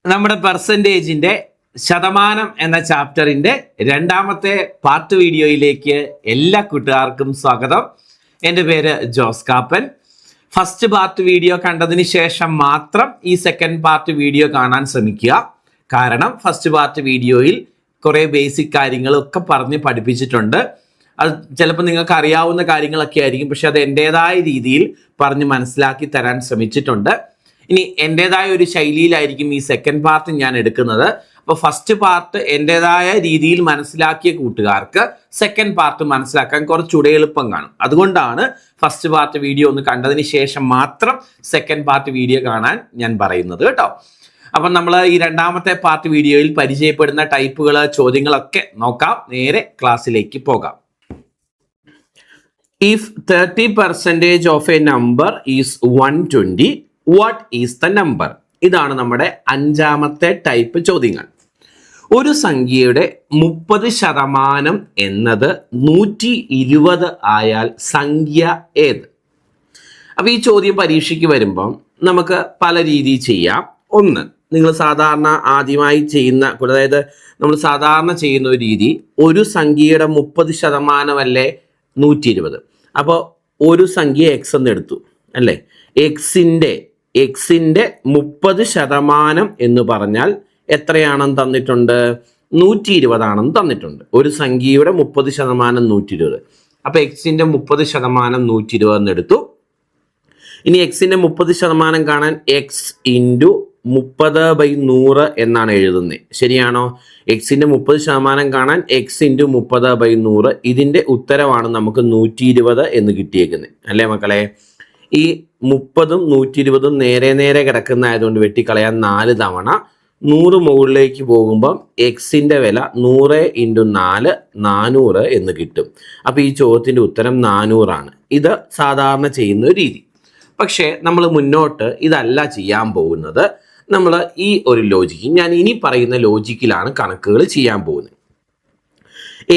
നമ്മുടെ പെർസെൻറ്റേജിൻ്റെ ശതമാനം എന്ന ചാപ്റ്ററിൻ്റെ രണ്ടാമത്തെ പാർട്ട് വീഡിയോയിലേക്ക് എല്ലാ കൂട്ടുകാർക്കും സ്വാഗതം. എൻ്റെ പേര് Jose Kappan. First part video കണ്ടതിന് ശേഷം മാത്രം ഈ സെക്കൻഡ് പാർട്ട് വീഡിയോ കാണാൻ ശ്രമിക്കുക. കാരണം ഫസ്റ്റ് പാർട്ട് വീഡിയോയിൽ കുറേ ബേസിക് കാര്യങ്ങളൊക്കെ പറഞ്ഞ് പഠിപ്പിച്ചിട്ടുണ്ട്. അത് ചിലപ്പോൾ നിങ്ങൾക്ക് അറിയാവുന്ന കാര്യങ്ങളൊക്കെ ആയിരിക്കും, പക്ഷെ അത് എൻ്റേതായ രീതിയിൽ പറഞ്ഞ് മനസ്സിലാക്കി തരാൻ ശ്രമിച്ചിട്ടുണ്ട്. ഇനി എൻ്റേതായ ഒരു ശൈലിയിലായിരിക്കും ഈ സെക്കൻഡ് പാർട്ട് ഞാൻ എടുക്കുന്നത്. അപ്പോൾ ഫസ്റ്റ് പാർട്ട് എൻ്റേതായ രീതിയിൽ മനസ്സിലാക്കിയ കൂട്ടുകാർക്ക് സെക്കൻഡ് പാർട്ട് മനസ്സിലാക്കാൻ കുറച്ചുകൂടെ എളുപ്പം കാണും. അതുകൊണ്ടാണ് ഫസ്റ്റ് പാർട്ട് വീഡിയോ ഒന്ന് കണ്ടതിന് ശേഷം മാത്രം സെക്കൻഡ് പാർട്ട് വീഡിയോ കാണാൻ ഞാൻ പറയുന്നത് കേട്ടോ. അപ്പം നമ്മൾ ഈ രണ്ടാമത്തെ പാർട്ട് വീഡിയോയിൽ പരിചയപ്പെടുന്ന ടൈപ്പുകൾ, ചോദ്യങ്ങളൊക്കെ നോക്കാം. നേരെ ക്ലാസ്സിലേക്ക് പോകാം. If 30% of a number is 120, what is the number? ഇതാണ് നമ്മുടെ അഞ്ചാമത്തെ ടൈപ്പ് ചോദ്യങ്ങൾ. ഒരു സംഖ്യയുടെ 30% എന്നത് 120 ആയാൽ സംഖ്യ ഏത്? അപ്പോൾ ഈ ചോദ്യം പരീക്ഷയ്ക്ക് വരുമ്പം നമുക്ക് പല രീതിയിൽ ചെയ്യാം. ഒന്ന്, നിങ്ങൾ സാധാരണ ആദ്യമായി ചെയ്യുന്ന, അതായത് നമ്മൾ സാധാരണ ചെയ്യുന്ന ഒരു രീതി, ഒരു സംഖ്യയുടെ 30% അല്ലേ 120. അപ്പോൾ ഒരു സംഖ്യ എക്സ് എന്ന് എടുത്തു അല്ലേ. എക്സിൻ്റെ 30% എന്ന് പറഞ്ഞാൽ എത്രയാണെന്ന് തന്നിട്ടുണ്ട്? 120 ആണെന്ന് തന്നിട്ടുണ്ട്. ഒരു സംഖ്യയുടെ 30% 120. അപ്പോൾ എക്സിൻ്റെ 30% 120 എന്ന് എടുത്തു. ഇനി എക്സിൻ്റെ 30% കാണാൻ എക്സ് ഇൻറ്റു 30/100 എന്നാണ് എഴുതുന്നത്. ശരിയാണോ? എക്സിൻ്റെ 30% കാണാൻ എക്സ് ഇൻറ്റു 30/100. ഇതിൻ്റെ ഉത്തരവാണ് നമുക്ക് 120 എന്ന് കിട്ടിയേക്കുന്നത് അല്ലേ മക്കളെ? ഈ 30ഉം 120ഉം നേരെ നേരെ കിടക്കുന്നതായതുകൊണ്ട് വെട്ടിക്കളയാൻ 4 തവണ. 100 മുകളിലേക്ക് പോകുമ്പം എക്സിൻ്റെ വില 100 × 4 400 എന്ന് കിട്ടും. അപ്പോൾ ഈ ചോദ്യത്തിൻ്റെ ഉത്തരം 400 ആണ്. ഇത് സാധാരണ ചെയ്യുന്ന ഒരു രീതി. പക്ഷേ നമ്മൾ മുന്നോട്ട് ഇതല്ല ചെയ്യാൻ പോകുന്നത്. നമ്മൾ ഈ ഒരു ലോജിക്ക്, ഞാൻ ഇനി പറയുന്ന ലോജിക്കിലാണ് കണക്കുകൾ ചെയ്യാൻ പോകുന്നത്.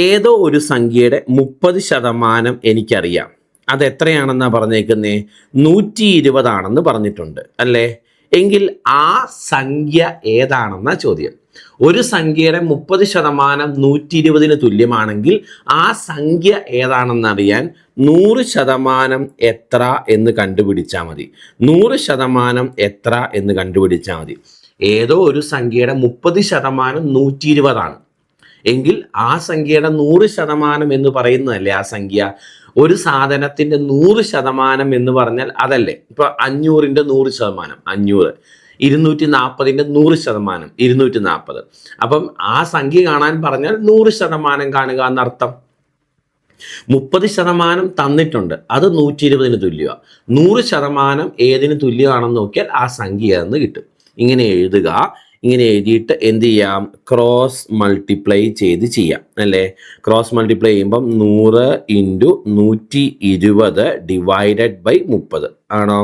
ഏതോ ഒരു സംഖ്യയുടെ 30% എനിക്കറിയാം. അത് എത്രയാണെന്നാണ് പറഞ്ഞേക്കുന്നത്? 120 ആണെന്ന് പറഞ്ഞിട്ടുണ്ട് അല്ലേ? എങ്കിൽ ആ സംഖ്യ ഏതാണെന്ന ചോദ്യം. ഒരു സംഖ്യയുടെ 30% 120ന് തുല്യമാണെങ്കിൽ ആ സംഖ്യ ഏതാണെന്നറിയാൻ 100% എത്ര എന്ന് കണ്ടുപിടിച്ചാൽ മതി. 100% എത്ര എന്ന് കണ്ടുപിടിച്ചാൽ മതി. ഏതോ ഒരു സംഖ്യയുടെ 30% 120 ആണ് എങ്കിൽ ആ സംഖ്യയുടെ 100% എന്ന് പറയുന്നതല്ലേ ആ സംഖ്യ. ഒരു സാധനത്തിൻ്റെ 100% എന്ന് പറഞ്ഞാൽ അതല്ലേ. ഇപ്പോൾ 500ൻ്റെ 100%, 500. 240ൻ്റെ 100%, 240. അപ്പം ആ സംഖ്യ കാണാൻ പറഞ്ഞാൽ 100% കാണുക എന്നർത്ഥം. 30% തന്നിട്ടുണ്ട്, അത് 120ന് തുല്യമാണ്. 100% ഏതിന് തുല്യമാണെന്ന് നോക്കിയാൽ ആ സംഖ്യ എന്ന് കിട്ടും. ഇങ്ങനെ എഴുതുക. ഇങ്ങനെ എഴുതിയിട്ട് എന്ത് ചെയ്യാം? ക്രോസ് മൾട്ടിപ്ലൈ ചെയ്ത് ചെയ്യാം അല്ലേ? ക്രോസ് മൾട്ടിപ്ലൈ ചെയ്യുമ്പം 100 × 120 ഡിവൈഡഡ് ബൈ 30 ആണോ?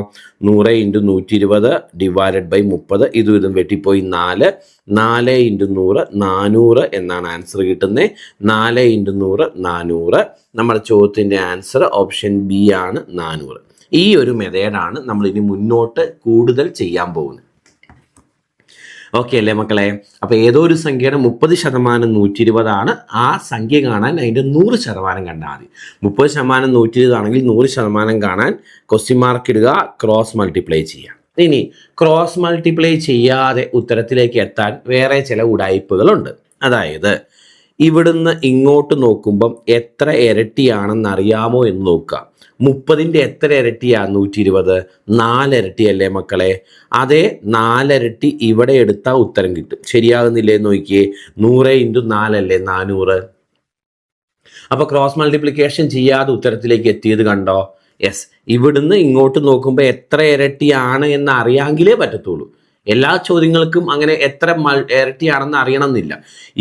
100 × 120 ഡിവൈഡഡ് ബൈ 30. ഇതും വെട്ടിപ്പോയി 4. 4 × 100 400 എന്നാണ് ആൻസർ കിട്ടുന്നത്. 4 × 100 400. നമ്മുടെ ചോദ്യത്തിൻ്റെ ആൻസർ ഓപ്ഷൻ ബി ആണ്, 400. ഈ ഒരു മെത്തേഡാണ് നമ്മൾ ഇനി മുന്നോട്ട് കൂടുതൽ ചെയ്യാൻ പോകുന്നത്. ഓക്കെ അല്ലേ മക്കളെ? അപ്പോൾ ഏതോ ഒരു സംഖ്യയുടെ 30% 120 ആണ്. ആ സംഖ്യ കാണാൻ അതിൻ്റെ 100% കണ്ടാൽ മതി. 30% 120 ആണെങ്കിൽ 100% കാണാൻ ക്വസ്റ്റ്യൻ മാർക്ക് ഇടുക, ക്രോസ് മൾട്ടിപ്ലൈ ചെയ്യുക. ഇനി ക്രോസ് മൾട്ടിപ്ലൈ ചെയ്യാതെ ഉത്തരത്തിലേക്ക് എത്താൻ വേറെ ചില ഉടായ്പകളുണ്ട്. അതായത് ഇവിടുന്ന് ഇങ്ങോട്ട് നോക്കുമ്പം എത്ര ഇരട്ടിയാണെന്ന് അറിയാമോ എന്ന് നോക്കുക. 30ൻ്റെ എത്ര ഇരട്ടിയാണ് 120? 4 ഇരട്ടിയല്ലേ മക്കളെ? അതേ 4 ഇരട്ടി ഇവിടെ എടുത്താൽ ഉത്തരം കിട്ടും. ശരിയാകുന്നില്ലേ നോക്കിയേ? 100 × 4 അല്ലേ 400. അപ്പോൾ ക്രോസ് മൾട്ടിപ്ലിക്കേഷൻ ചെയ്യാതെ ഉത്തരത്തിലേക്ക് എത്തിയത് കണ്ടോ? യെസ്. ഇവിടുന്ന് ഇങ്ങോട്ട് നോക്കുമ്പോൾ എത്ര ഇരട്ടിയാണ് എന്ന് അറിയാമെങ്കിലേ പറ്റത്തുള്ളൂ. എല്ലാ ചോദ്യങ്ങൾക്കും അങ്ങനെ എത്ര ഇരട്ടിയാണെന്ന് അറിയണമെന്നില്ല.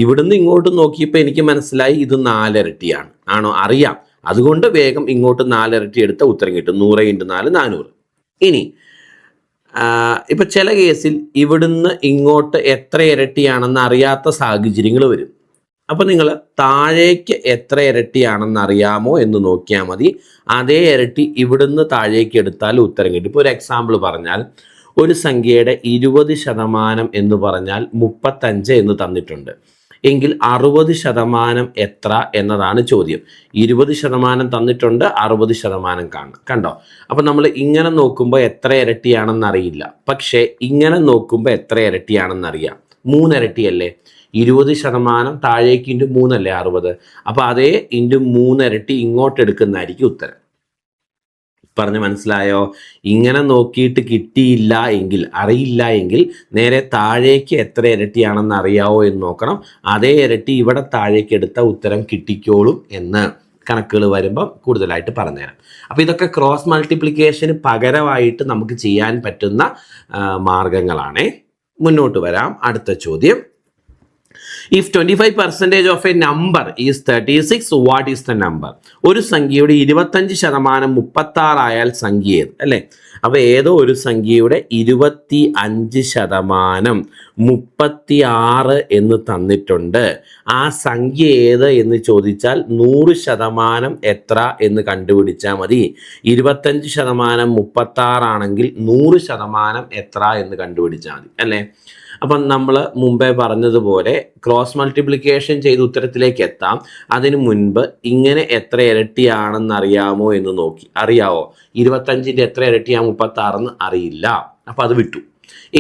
ഇവിടുന്ന് ഇങ്ങോട്ട് നോക്കിയപ്പോൾ എനിക്ക് മനസ്സിലായി ഇത് 4 ഇരട്ടിയാണ്. ആണോ? അറിയാം. അതുകൊണ്ട് വേഗം ഇങ്ങോട്ട് 4 ഇരട്ടി എടുത്ത ഉത്തരം കിട്ടും. 100 × 4 400. ഇനി ഇപ്പം ചില കേസിൽ ഇവിടുന്ന് ഇങ്ങോട്ട് എത്ര ഇരട്ടിയാണെന്ന് അറിയാത്ത സാഹചര്യങ്ങൾ വരും. അപ്പം നിങ്ങൾ താഴേക്ക് എത്ര ഇരട്ടിയാണെന്ന് അറിയാമോ എന്ന് നോക്കിയാൽ മതി. അതേ ഇരട്ടി ഇവിടുന്ന് താഴേക്ക് എടുത്താൽ ഉത്തരം കിട്ടും. ഇപ്പോൾ ഒരു എക്സാമ്പിൾ പറഞ്ഞാൽ, ഒരു സംഖ്യയുടെ 20% എന്ന് പറഞ്ഞാൽ 35 എന്ന് തന്നിട്ടുണ്ട്. എങ്കിൽ 60% എത്ര എന്നതാണ് ചോദ്യം. 20% തന്നിട്ടുണ്ട്, 60% കാണണം. കണ്ടോ? അപ്പം നമ്മൾ ഇങ്ങനെ നോക്കുമ്പോൾ എത്ര ഇരട്ടിയാണെന്ന് അറിയില്ല, പക്ഷേ ഇങ്ങനെ നോക്കുമ്പോൾ എത്ര ഇരട്ടിയാണെന്നറിയാം. 3 ഇരട്ടിയല്ലേ? 20% താഴേക്ക് ഇൻറ്റു 3 അല്ലേ 60. അപ്പോൾ അതേ ഇൻറ്റു 3 ഇരട്ടി ഇങ്ങോട്ട് എടുക്കുന്നതായിരിക്കും ഉത്തരം. പറഞ്ഞ് മനസ്സിലായോ? ഇങ്ങനെ നോക്കിയിട്ട് കിട്ടിയില്ല എങ്കിൽ, അറിയില്ല എങ്കിൽ നേരെ താഴേക്ക് എത്ര ഇരട്ടിയാണെന്ന് അറിയാവോ എന്ന് നോക്കണം. അതേ ഇരട്ടി ഇവിടെ താഴേക്ക് എടുത്ത ഉത്തരം കിട്ടിക്കോളും എന്ന് കണക്കുകൾ വരുമ്പം കൂടുതലായിട്ട് പറഞ്ഞുതരാം. അപ്പോൾ ഇതൊക്കെ ക്രോസ് മൾട്ടിപ്ലിക്കേഷന് പകരമായിട്ട് നമുക്ക് ചെയ്യാൻ പറ്റുന്ന മാർഗങ്ങളാണ്. മുന്നോട്ട് വരാം. അടുത്ത ചോദ്യം. If 25% of a number is 36, what is the number? ഒരു സംഖ്യയുടെ 25% 36 ആയാൽ സംഖ്യ ഏത്? അല്ലേ? അപ്പോൾ ഏതോ ഒരു സംഖ്യയുടെ 25% 36 എന്ന് തന്നിട്ടുണ്ട്. ആ സംഖ്യ ഏത് എന്ന് ചോദിച്ചാൽ 100% എത്ര എന്ന് കണ്ടുപിടിച്ചാൽ മതി. 25% 36 ആണെങ്കിൽ 100% എത്ര എന്ന് കണ്ടുപിടിച്ചാൽ മതി, അല്ലേ? അപ്പം നമ്മൾ മുമ്പേ പറഞ്ഞതുപോലെ ക്രോസ് മൾട്ടിപ്ലിക്കേഷൻ ചെയ്ത് ഉത്തരത്തിലേക്ക് എത്താം. അതിനു മുൻപ് ഇങ്ങനെ എത്ര ഇരട്ടിയാണെന്ന് അറിയാമോ എന്ന് നോക്കി. അറിയാവോ? 25ൻ്റെ എത്ര ഇരട്ടിയാണ് 36 അറിയില്ല, അപ്പം അത് വിട്ടു.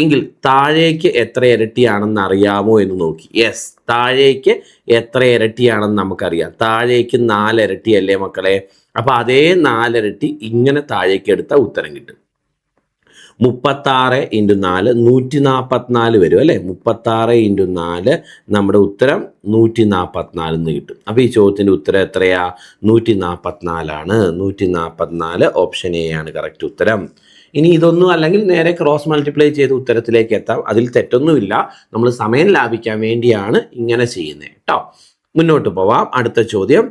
എങ്കിൽ താഴേക്ക് എത്ര ഇരട്ടിയാണെന്ന് അറിയാമോ എന്ന് നോക്കി. യെസ്, താഴേക്ക് എത്ര ഇരട്ടിയാണെന്ന് നമുക്കറിയാം. താഴേക്ക് 4 ഇരട്ടിയല്ലേ മക്കളെ? അപ്പം അതേ 4 ഇരട്ടി ഇങ്ങനെ താഴേക്ക് എടുത്താൽ ഉത്തരം കിട്ടും. 36 × 4 144 വരും, അല്ലേ? 36 × 4 നമ്മുടെ ഉത്തരം 144 എന്ന് കിട്ടും. അപ്പോൾ ഈ ചോദ്യത്തിൻ്റെ ഉത്തരം എത്രയാ? 144 ആണ്. 144 ഓപ്ഷൻ എ ആണ് കറക്റ്റ് ഉത്തരം. ഇനി ഇതൊന്നും അല്ലെങ്കിൽ നേരെ ക്രോസ് മൾട്ടിപ്ലൈ ചെയ്ത് ഉത്തരത്തിലേക്ക് എത്താം. അതിൽ തെറ്റൊന്നുമില്ല. നമ്മൾ സമയം ലാഭിക്കാൻ വേണ്ടിയാണ് ഇങ്ങനെ ചെയ്യുന്നത് കേട്ടോ. മുന്നോട്ട് പോവാം. അടുത്ത ചോദ്യം.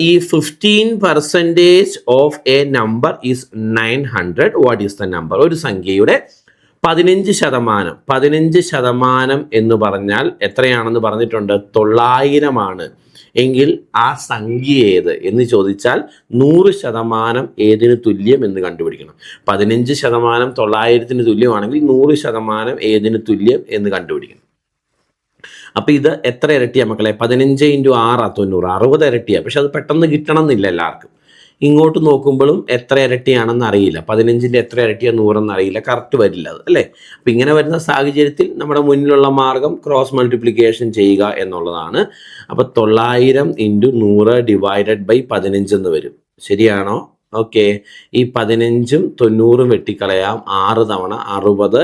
ഈ 15% of A number is 900, what is the number? ഒരു സംഖ്യയുടെ 15% എന്ന് പറഞ്ഞാൽ എത്രയാണെന്ന് പറഞ്ഞിട്ടുണ്ട്? 900 ആണ്. എങ്കിൽ ആ സംഖ്യ ഏത് എന്ന് ചോദിച്ചാൽ 100% ഏതിന് തുല്യം എന്ന് കണ്ടുപിടിക്കണം. 15% 900-ന് തുല്യമാണെങ്കിൽ 100% ഏതിന് തുല്യം എന്ന് കണ്ടുപിടിക്കണം. അപ്പം ഇത് എത്ര ഇരട്ടിയാണ് മക്കളെ? 15 × 6 90, 60 ഇരട്ടിയാണ്. പക്ഷെ അത് പെട്ടെന്ന് കിട്ടണം എന്നില്ല എല്ലാവർക്കും. ഇങ്ങോട്ട് നോക്കുമ്പോഴും എത്ര ഇരട്ടിയാണെന്ന് അറിയില്ല. 15ൻ്റെ എത്ര ഇരട്ടിയാണ് 100 അറിയില്ല. കറക്റ്റ് വരില്ല അത്, അല്ലേ? അപ്പം ഇങ്ങനെ വരുന്ന സാഹചര്യത്തിൽ നമ്മുടെ മുന്നിലുള്ള മാർഗം ക്രോസ് മൾട്ടിപ്ലിക്കേഷൻ ചെയ്യുക എന്നുള്ളതാണ്. അപ്പം 900 × 100 ഡിവൈഡഡ് ബൈ 15 എന്ന് വരും. ശരിയാണോ? ഓക്കെ. ഈ 15ഉം 90ഉം വെട്ടിക്കളയാം. 6 തവണ 60.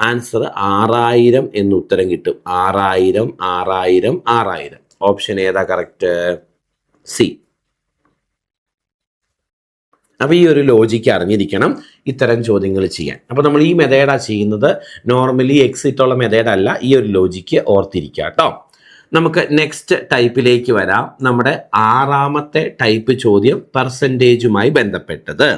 ആൻസർ 6000 എന്ന് ഉത്തരം കിട്ടും. 6000 6000 6000. ഓപ്ഷൻ ഏതാ കറക്റ്റ്? സി. അപ്പോൾ ഈ ഒരു ലോജിക്ക് അറിഞ്ഞിരിക്കണം ഇത്തരം ചോദ്യങ്ങൾ ചെയ്യാൻ. അപ്പോൾ നമ്മൾ ഈ മെത്തേഡാണ് ചെയ്യുന്നത്. നോർമലി എക്സിറ്റുള്ള മെത്തേഡല്ല. ഈ ഒരു ലോജിക്ക് ഓർത്തിരിക്കുക കേട്ടോ. നമുക്ക് നെക്സ്റ്റ് ടൈപ്പിലേക്ക് വരാം. നമ്മുടെ 6ാമത്തെ ടൈപ്പ് ചോദ്യം പെർസെൻറ്റേജുമായി ബന്ധപ്പെട്ടത്.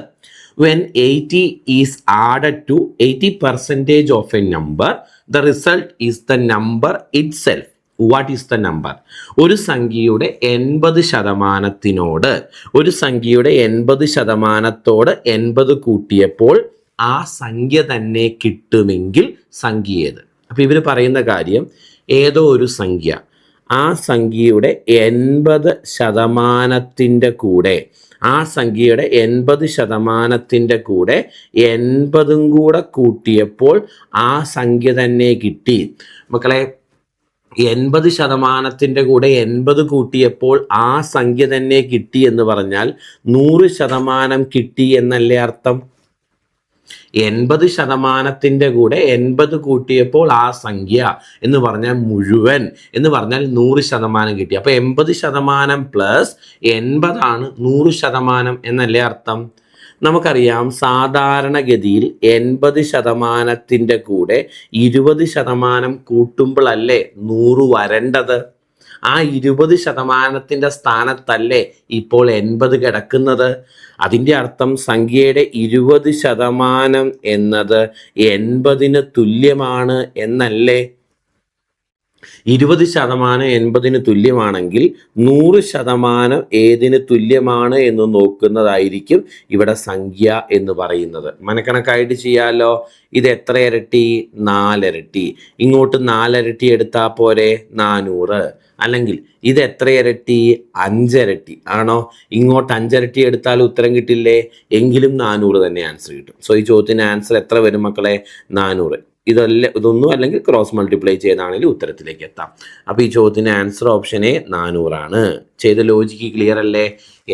When 80 is added to 80% of a number, the result is the number itself. What is the number? ഒരു സംഖ്യയുടെ 80%-നോട് 80% കൂട്ടിയപ്പോൾ ആ സംഖ്യ തന്നെ കിട്ടുമെങ്കിൽ സംഖ്യ ഏത്? അപ്പോൾ ഇവർ പറയുന്ന കാര്യം, ഏതോ ഒരു സംഖ്യ ആ സംഖ്യയുടെ 80%-ൻ്റെ കൂടെ, ആ സംഖ്യയുടെ 80%-ൻ്റെ കൂടെ 80ഉം കൂടെ കൂട്ടിയപ്പോൾ ആ സംഖ്യ തന്നെ കിട്ടി. മക്കളെ, 80%-ൻ്റെ കൂടെ 80 കൂട്ടിയപ്പോൾ ആ സംഖ്യ തന്നെ കിട്ടി എന്ന് പറഞ്ഞാൽ 100% കിട്ടി എന്നല്ലേ അർത്ഥം? 80%-ൻ്റെ കൂടെ 80 കൂട്ടിയപ്പോൾ ആ സംഖ്യ എന്ന് പറഞ്ഞാൽ മുഴുവൻ എന്ന് പറഞ്ഞാൽ 100% കിട്ടി. അപ്പോൾ 80% പ്ലസ് 80 ആണ് 100% എന്നല്ലേ അർത്ഥം? നമുക്കറിയാം സാധാരണഗതിയിൽ 80%-ൻ്റെ കൂടെ 20% കൂട്ടുമ്പോഴല്ലേ 100 വരേണ്ടത്. ആ 20%-ൻ്റെ സ്ഥാനത്തല്ലേ ഇപ്പോൾ 80 കിടക്കുന്നത്. അതിൻ്റെ അർത്ഥം സംഖ്യയുടെ 20% എന്നത് 80-ന് തുല്യമാണ് എന്നല്ലേ? 20% 80-ന് തുല്യമാണെങ്കിൽ 100% ഏതിന് തുല്യമാണ് എന്ന് നോക്കുന്നതായിരിക്കും ഇവിടെ സംഖ്യ എന്ന് പറയുന്നത്. മനക്കണക്കായിട്ട് ചെയ്യാലോ. ഇത് എത്ര ഇരട്ടി? 4 ഇരട്ടി. ഇങ്ങോട്ട് 4 ഇരട്ടി എടുത്താൽ പോരെ? 400. അല്ലെങ്കിൽ ഇത് എത്ര ഇരട്ടി? 5 ഇരട്ടി ആണോ? ഇങ്ങോട്ട് 5 ഇരട്ടി എടുത്താൽ ഉത്തരം കിട്ടില്ലേ? എങ്കിലും 400 തന്നെ ആൻസർ കിട്ടും. സോ ഈ ചോദ്യത്തിന് ആൻസർ എത്ര വരും മക്കളെ? 400. ഇതൊന്നും അല്ലെങ്കിൽ ക്രോസ് മൾട്ടിപ്ലൈ ചെയ്താണെങ്കിൽ ഉത്തരത്തിലേക്ക് എത്താം. അപ്പോൾ ഈ ചോദ്യത്തിന് ആൻസർ ഓപ്ഷൻ എ 400 ചെയ്ത ലോജിക്ക് ക്ലിയർ അല്ലേ?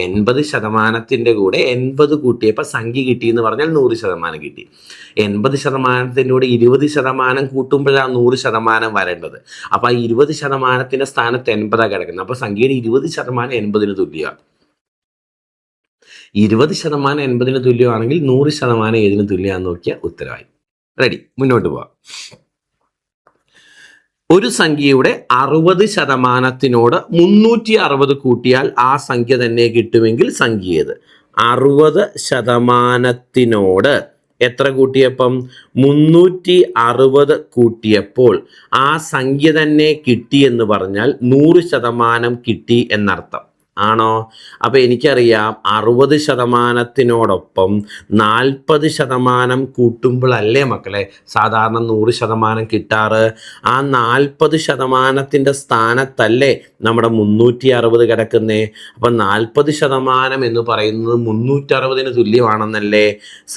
80% കൂടെ 80 കൂട്ടിയപ്പോൾ സംഖ്യ കിട്ടി എന്ന് പറഞ്ഞാൽ 100% കിട്ടി. 80%-ന്റെ കൂടെ 20% കൂട്ടുമ്പോഴാണ് 100% വരേണ്ടത്. അപ്പോൾ ആ 20%-ന്റെ സ്ഥാനത്ത് 80 കിടക്കുന്നത്. അപ്പോൾ സംഖ്യയുടെ 20% 80-ന് തുല്യമാണ്. 20% 80-ന് തുല്യമാണെങ്കിൽ 100% ഏതിന് തുല്യമാണെന്ന് നോക്കിയാൽ ഉത്തരവായി. റെഡി, മുന്നോട്ട് പോവാം. ഒരു സംഖ്യയുടെ 60%-നോട് 360 കൂട്ടിയാൽ ആ സംഖ്യ തന്നെ കിട്ടുമെങ്കിൽ സംഖ്യ ഏത്? 60%-നോട് എത്ര കൂട്ടിയപ്പം? 360 കൂട്ടിയപ്പോൾ ആ സംഖ്യ തന്നെ കിട്ടി എന്ന് പറഞ്ഞാൽ 100% കിട്ടി എന്നർത്ഥം ആണോ? അപ്പോൾ എനിക്കറിയാം 60%-നോടൊപ്പം 40% കൂട്ടുമ്പോഴല്ലേ മക്കളെ സാധാരണ 100% കിട്ടാറ്. ആ 40%-ന്റെ സ്ഥാനത്തല്ലേ നമ്മുടെ 360 കിടക്കുന്നേ. അപ്പം 40% എന്ന് പറയുന്നത് 360-ന് തുല്യമാണെന്നല്ലേ.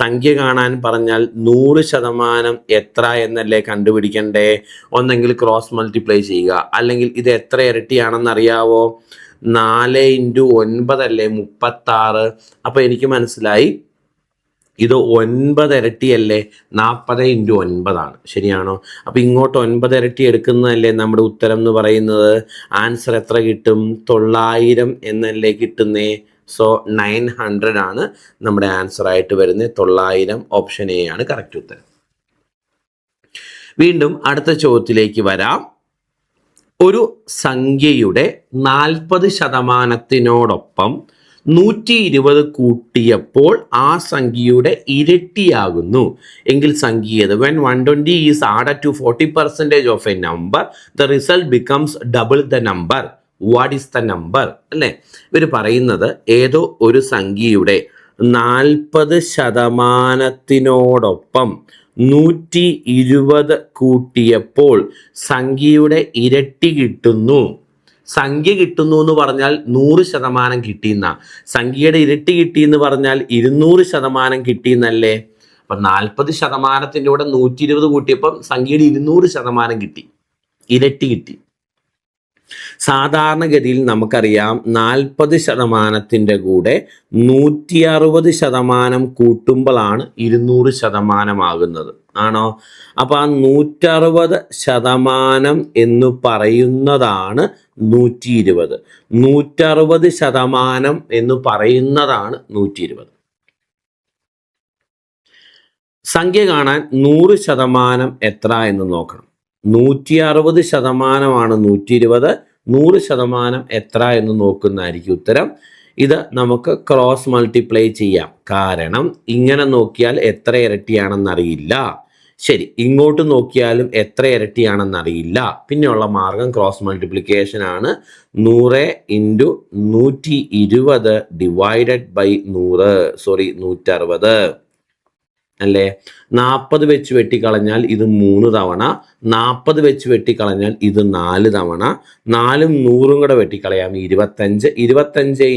സംഖ്യ കാണാൻ പറഞ്ഞാൽ 100% എത്ര എന്നല്ലേ കണ്ടുപിടിക്കണ്ടേ. ഒന്നെങ്കിൽ ക്രോസ് മൾട്ടിപ്ലൈ ചെയ്യുക, അല്ലെങ്കിൽ ഇത് എത്ര ഇരട്ടിയാണെന്നറിയാവോ? 4 × 9 അല്ലേ 36. അപ്പോൾ എനിക്ക് മനസ്സിലായി ഇത് 9 ഇരട്ടിയല്ലേ, 40 × 9 ശരിയാണോ? അപ്പോൾ ഇങ്ങോട്ട് 9 ഇരട്ടി എടുക്കുന്നതല്ലേ നമ്മുടെ ഉത്തരം എന്ന് പറയുന്നത്. ആൻസർ എത്ര കിട്ടും? 900 എന്നല്ലേ കിട്ടുന്നേ. സോ 900 നമ്മുടെ ആൻസർ ആയിട്ട് വരുന്നത്. 900 ഓപ്ഷൻ എ ആണ് കറക്റ്റ് ഉത്തരം. വീണ്ടും അടുത്ത ചോദ്യത്തിലേക്ക് വരാം. ഒരു സംഖ്യയുടെ 40%-നോടൊപ്പം 120 കൂട്ടിയപ്പോൾ ആ സംഖ്യയുടെ ഇരട്ടിയാകുന്നു എങ്കിൽ സംഖ്യ ഏത്? When 120 is added to 40% of a number, the result becomes double the number. What is the number? അല്ലേ? ഇവർ പറയുന്നത് ഏതോ ഒരു സംഖ്യയുടെ 40%-നോടൊപ്പം 120 കൂട്ടിയപ്പോൾ സംഖ്യയുടെ ഇരട്ടി കിട്ടുന്നു. സംഖ്യ കിട്ടുന്നു എന്ന് പറഞ്ഞാൽ 100% കിട്ടിയെന്ന. സംഖ്യയുടെ ഇരട്ടി കിട്ടിയെന്ന് പറഞ്ഞാൽ 200% കിട്ടിയെന്നല്ലേ. അപ്പം 40%-ന്റെ കൂടെ 120 കൂട്ടിയപ്പം സംഖ്യയുടെ 200% കിട്ടി, ഇരട്ടി കിട്ടി. സാധാരണഗതിയിൽ നമുക്കറിയാം 40%-ന്റെ കൂടെ 160% കൂട്ടുമ്പോഴാണ് 200% ആകുന്നത് ആണോ? അപ്പോൾ ആ 160% എന്ന് പറയുന്നതാണ് 120. 160% എന്ന് പറയുന്നതാണ് 120. സംഖ്യ കാണാൻ 100% എത്ര എന്ന് നോക്കണം. 160% 120. 100% എത്ര എന്ന് നോക്കുന്നതായിരിക്കും ഉത്തരം. ഇത് നമുക്ക് ക്രോസ് മൾട്ടിപ്ലൈ ചെയ്യാം. കാരണം ഇങ്ങനെ നോക്കിയാൽ എത്ര ഇരട്ടിയാണെന്നറിയില്ല. ശരി, ഇങ്ങോട്ട് നോക്കിയാലും എത്ര ഇരട്ടിയാണെന്നറിയില്ല. പിന്നെയുള്ള മാർഗം ക്രോസ് മൾട്ടിപ്ലിക്കേഷൻ ആണ്. 100 × 120 ഡിവൈഡഡ് ബൈ 160 അല്ലേ. 40 വെച്ച് വെട്ടിക്കളഞ്ഞാൽ ഇത് 3 തവണ, 40 വെച്ച് വെട്ടിക്കളഞ്ഞാൽ ഇത് 4 തവണ, 4ഉം 100ഉം കൂടെ വെട്ടിക്കളയാം 25. 25 ×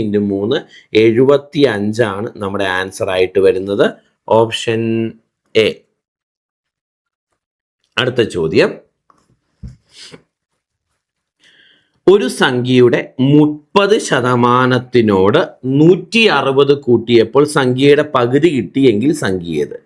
3 75 നമ്മുടെ ആൻസർ ആയിട്ട് വരുന്നത്. Option A. അടുത്ത ചോദ്യം. ഒരു സംഖ്യയുടെ 30%-നോട് 160 കൂട്ടിയപ്പോൾ സംഖ്യയുടെ പകുതി കിട്ടിയെങ്കിൽ സംഖ്യ ഏത്?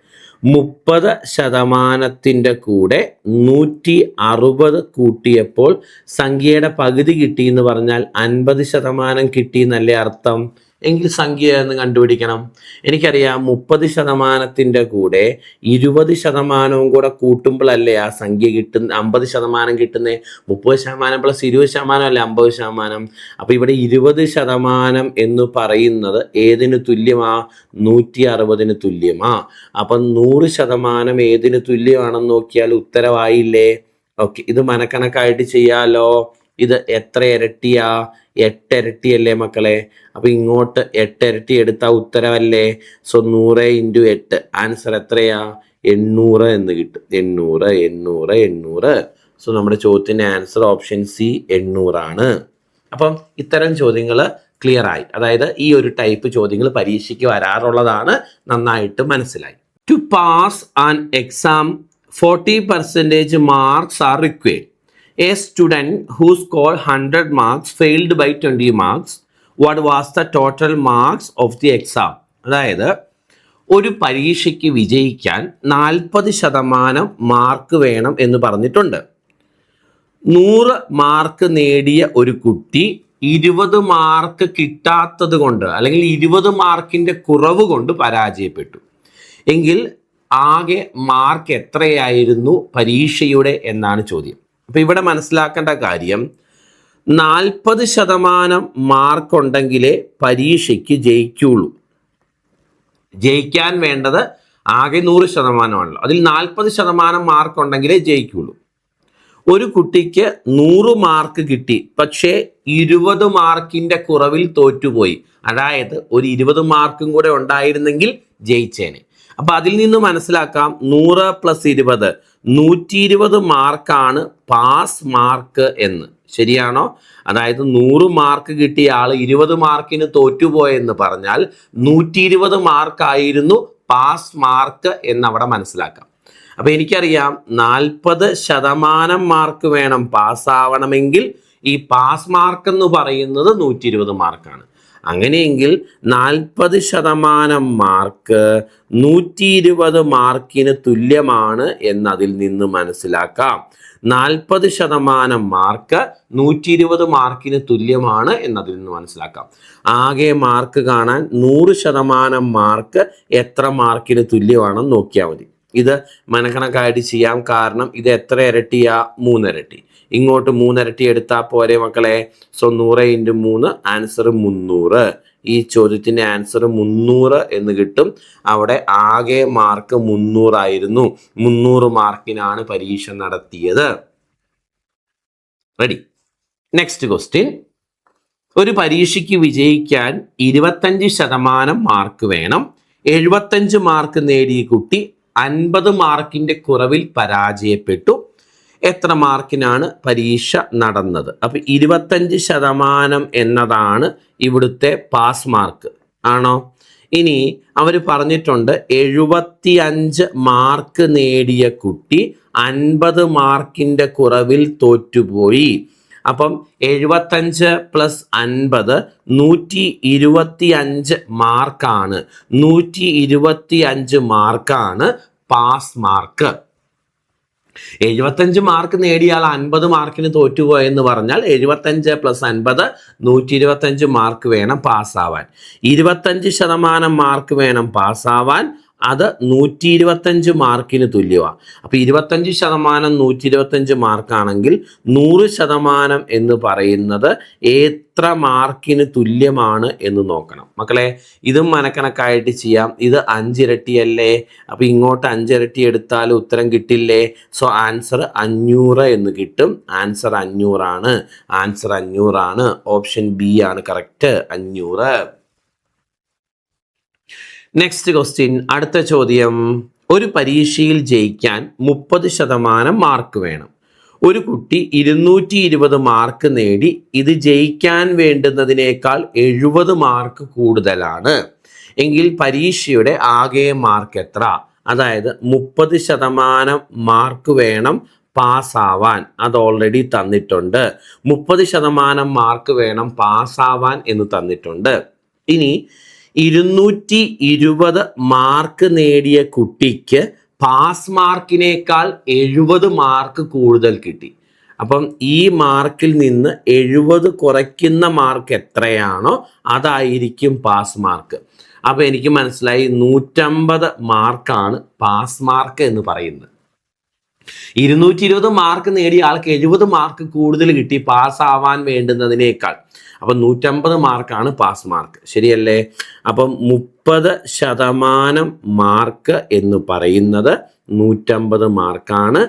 30%-ന്റെ കൂടെ 160 കൂട്ടിയപ്പോൾ സംഖ്യയുടെ പകുതി കിട്ടി എന്ന് പറഞ്ഞാൽ 50% കിട്ടി എന്നല്ലേ അർത്ഥം. എങ്കിൽ സംഖ്യ എന്ന് കണ്ടുപിടിക്കണം. എനിക്കറിയാം 30%-ന്റെ കൂടെ 20% കൂടെ കൂട്ടുമ്പോഴല്ലേ ആ സംഖ്യ കിട്ടുന്ന 50% കിട്ടുന്നത്. 30% പ്ലസ് 20% അല്ലേ 50%. അപ്പോൾ ഇവിടെ 20% എന്ന് പറയുന്നത് ഏതിന് തുല്യമാ? 160-ന് തുല്യമാ. അപ്പം 100% ഏതിന് തുല്യമാണെന്ന് നോക്കിയാൽ ഉത്തരവായില്ലേ? ഓക്കെ, ഇത് മനക്കണക്കായിട്ട് ചെയ്യാലോ. ഇത് എത്ര ഇരട്ടിയാ? 8 ഇരട്ടിയല്ലേ മക്കളെ? അപ്പൊ ഇങ്ങോട്ട് 8 ഇരട്ടി എടുത്താൽ ഉത്തരവല്ലേ? സോ 100 × 8 ആൻസർ എത്രയാ? 800 എന്ന് കിട്ടും. 800 800 800. സോ നമ്മുടെ ചോദ്യത്തിന്റെ ആൻസർ ഓപ്ഷൻ സി 800 ആണ്. അപ്പം ഇത്തരം ചോദ്യങ്ങൾ ക്ലിയർ ആയി. അതായത് ഈ ഒരു ടൈപ്പ് ചോദ്യങ്ങൾ പരീക്ഷയ്ക്ക് വരാറുള്ളതാണ്. നന്നായിട്ട് മനസ്സിലായി. To pass an exam 40% marks are required. A student who scored 100 marks failed by 20 marks. What was the total marks of the exam? അതായത് ഒരു പരീക്ഷയ്ക്ക് വിജയിക്കാൻ 40% മാർക്ക് വേണം എന്ന് പറഞ്ഞിട്ടുണ്ട്. 100 മാർക്ക് നേടിയ ഒരു കുട്ടി 20 മാർക്ക് കിട്ടാത്തത് കൊണ്ട് അല്ലെങ്കിൽ 20 മാർക്കിന്റെ കുറവ് കൊണ്ട് പരാജയപ്പെട്ടു എങ്കിൽ ആകെ മാർക്ക് എത്രയായിരുന്നു പരീക്ഷയുടെ എന്നാണ് ചോദ്യം. അപ്പൊ ഇവിടെ മനസ്സിലാക്കേണ്ട കാര്യം 40% മാർക്ക് ഉണ്ടെങ്കിലേ പരീക്ഷയ്ക്ക് ജയിക്കുള്ളൂ. ജയിക്കാൻ വേണ്ടത് ആകെ 100% അതിൽ 40% മാർക്ക് ഉണ്ടെങ്കിലേ ജയിക്കുള്ളൂ. ഒരു കുട്ടിക്ക് 100 മാർക്ക് കിട്ടി, പക്ഷേ 20 മാർക്കിന്റെ കുറവിൽ തോറ്റുപോയി. അതായത് ഒരു 20 മാർക്കും കൂടെ ഉണ്ടായിരുന്നെങ്കിൽ ജയിച്ചേനെ. അപ്പൊ അതിൽ നിന്ന് മനസ്സിലാക്കാം 100 + 20 120 മാർക്കാണ് പാസ് മാർക്ക് എന്ന്. ശരിയാണോ? അതായത് 100 മാർക്ക് കിട്ടിയ ആള് 20 മാർക്കിന് തോറ്റുപോയെന്ന് പറഞ്ഞാൽ 120 മാർക്കായിരുന്നു പാസ് മാർക്ക് എന്ന് അവിടെ മനസ്സിലാക്കാം. അപ്പൊ എനിക്കറിയാം 40% മാർക്ക് വേണം പാസ്സാവണമെങ്കിൽ. ഈ പാസ് മാർക്ക് എന്ന് പറയുന്നത് 120 മാർക്കാണ്. അങ്ങനെയെങ്കിൽ 40% മാർക്ക് 120 മാർക്കിന് തുല്യമാണ് എന്നതിൽ നിന്ന് മനസ്സിലാക്കാം. 40% മാർക്ക് 120 മാർക്കിന് തുല്യമാണ് എന്നതിൽ നിന്ന് മനസ്സിലാക്കാം. ആകെ മാർക്ക് കാണാൻ 100% മാർക്ക് എത്ര മാർക്കിന് തുല്യമാണെന്ന് നോക്കിയാൽ മതി. ഇത് മനക്കണക്കായിട്ട് ചെയ്യാം. കാരണം ഇത് എത്ര ഇരട്ടിയാ? 3 ഇരട്ടി. ഇങ്ങോട്ട് 3 ഇരട്ടി എടുത്താൽ പോരെ മക്കളെ? So 100 × 3 answer 300. ഈ ചോദ്യത്തിന്റെ ആൻസർ 300 എന്ന് കിട്ടും. അവിടെ ആകെ മാർക്ക് 300 ആയിരുന്നു. 300 മാർക്കിനാണ് പരീക്ഷ നടത്തിയത്. റെഡി? Next question. ഒരു പരീക്ഷയ്ക്ക് വിജയിക്കാൻ 25% മാർക്ക് വേണം. 75 മാർക്ക് നേടിയ കുട്ടി 50 മാർക്കിന്റെ കുറവിൽ പരാജയപ്പെട്ടു. എത്ര മാർക്കിനാണ് പരീക്ഷ നടന്നത്? അപ്പൊ 25% എന്നതാണ് ഇവിടുത്തെ പാസ് മാർക്ക് ആണോ? ഇനി അവർ പറഞ്ഞിട്ടുണ്ട് 75 മാർക്ക് നേടിയ കുട്ടി 50 മാർക്കിന്റെ കുറവിൽ തോറ്റുപോയി. അപ്പം 75 + 50 125 മാർക്കാണ്. 125 മാർക്കാണ് പാസ് മാർക്ക്. 75 മാർക്ക് നേടിയാൽ 50 മാർക്കിന് തോറ്റുപോയെന്ന് പറഞ്ഞാൽ 75 + 50 125 മാർക്ക് വേണം പാസ്സാവാൻ. 25% മാർക്ക് വേണം പാസ്സാവാൻ. അത് 125 മാർക്കിന് തുല്യമാണ്. അപ്പൊ 25% 125 മാർക്കാണെങ്കിൽ 100% എന്ന് പറയുന്നത് എത്ര മാർക്കിന് തുല്യമാണ് എന്ന് നോക്കണം മക്കളെ. ഇതും മനക്കണക്കായിട്ട് ചെയ്യാം. ഇത് 5 ഇരട്ടിയല്ലേ? അപ്പൊ ഇങ്ങോട്ട് 5 ഇരട്ടി എടുത്താൽ ഉത്തരം കിട്ടില്ലേ? സോ ആൻസർ 500 എന്ന് കിട്ടും. ആൻസർ 500 ആണ്. ആൻസർ 500 ആണ്. ഓപ്ഷൻ ബി ആണ് കറക്റ്റ്, 500. Next question. അടുത്ത ചോദ്യം. ഒരു പരീക്ഷയിൽ ജയിക്കാൻ 30% മാർക്ക് വേണം. ഒരു കുട്ടി 220 മാർക്ക് നേടി. ഇത് ജയിക്കാൻ വേണ്ടുന്നതിനേക്കാൾ 70 മാർക്ക് കൂടുതലാണ് എങ്കിൽ പരീക്ഷയുടെ ആകെ മാർക്ക് എത്ര? അതായത് 30% മാർക്ക് വേണം പാസ്സാവാൻ. അത് ഓൾറെഡി തന്നിട്ടുണ്ട്. 30% മാർക്ക് വേണം പാസ്സാവാൻ എന്ന് തന്നിട്ടുണ്ട്. ഇനി 220 മാർക്ക് നേടിയ കുട്ടിക്ക് പാസ് മാർക്കിനേക്കാൾ 70 മാർക്ക് കൂടുതൽ കിട്ടി. അപ്പം ഈ മാർക്കിൽ നിന്ന് 70 കുറയ്ക്കുന്ന മാർക്ക് എത്രയാണോ അതായിരിക്കും പാസ് മാർക്ക്. അപ്പൊ എനിക്ക് മനസ്സിലായി 150 മാർക്കാണ് പാസ് മാർക്ക് എന്ന് പറയുന്നത്. 220 മാർക്ക് നേടിയ ആൾക്ക് 70 മാർക്ക് കൂടുതൽ കിട്ടി പാസ്സാവാൻ വേണ്ടുന്നതിനേക്കാൾ. അപ്പം 150 മാർക്കാണ് പാസ് മാർക്ക്. ശരിയല്ലേ? അപ്പം 30% മാർക്ക് എന്ന് പറയുന്നത് 150 മാർക്കാണ്.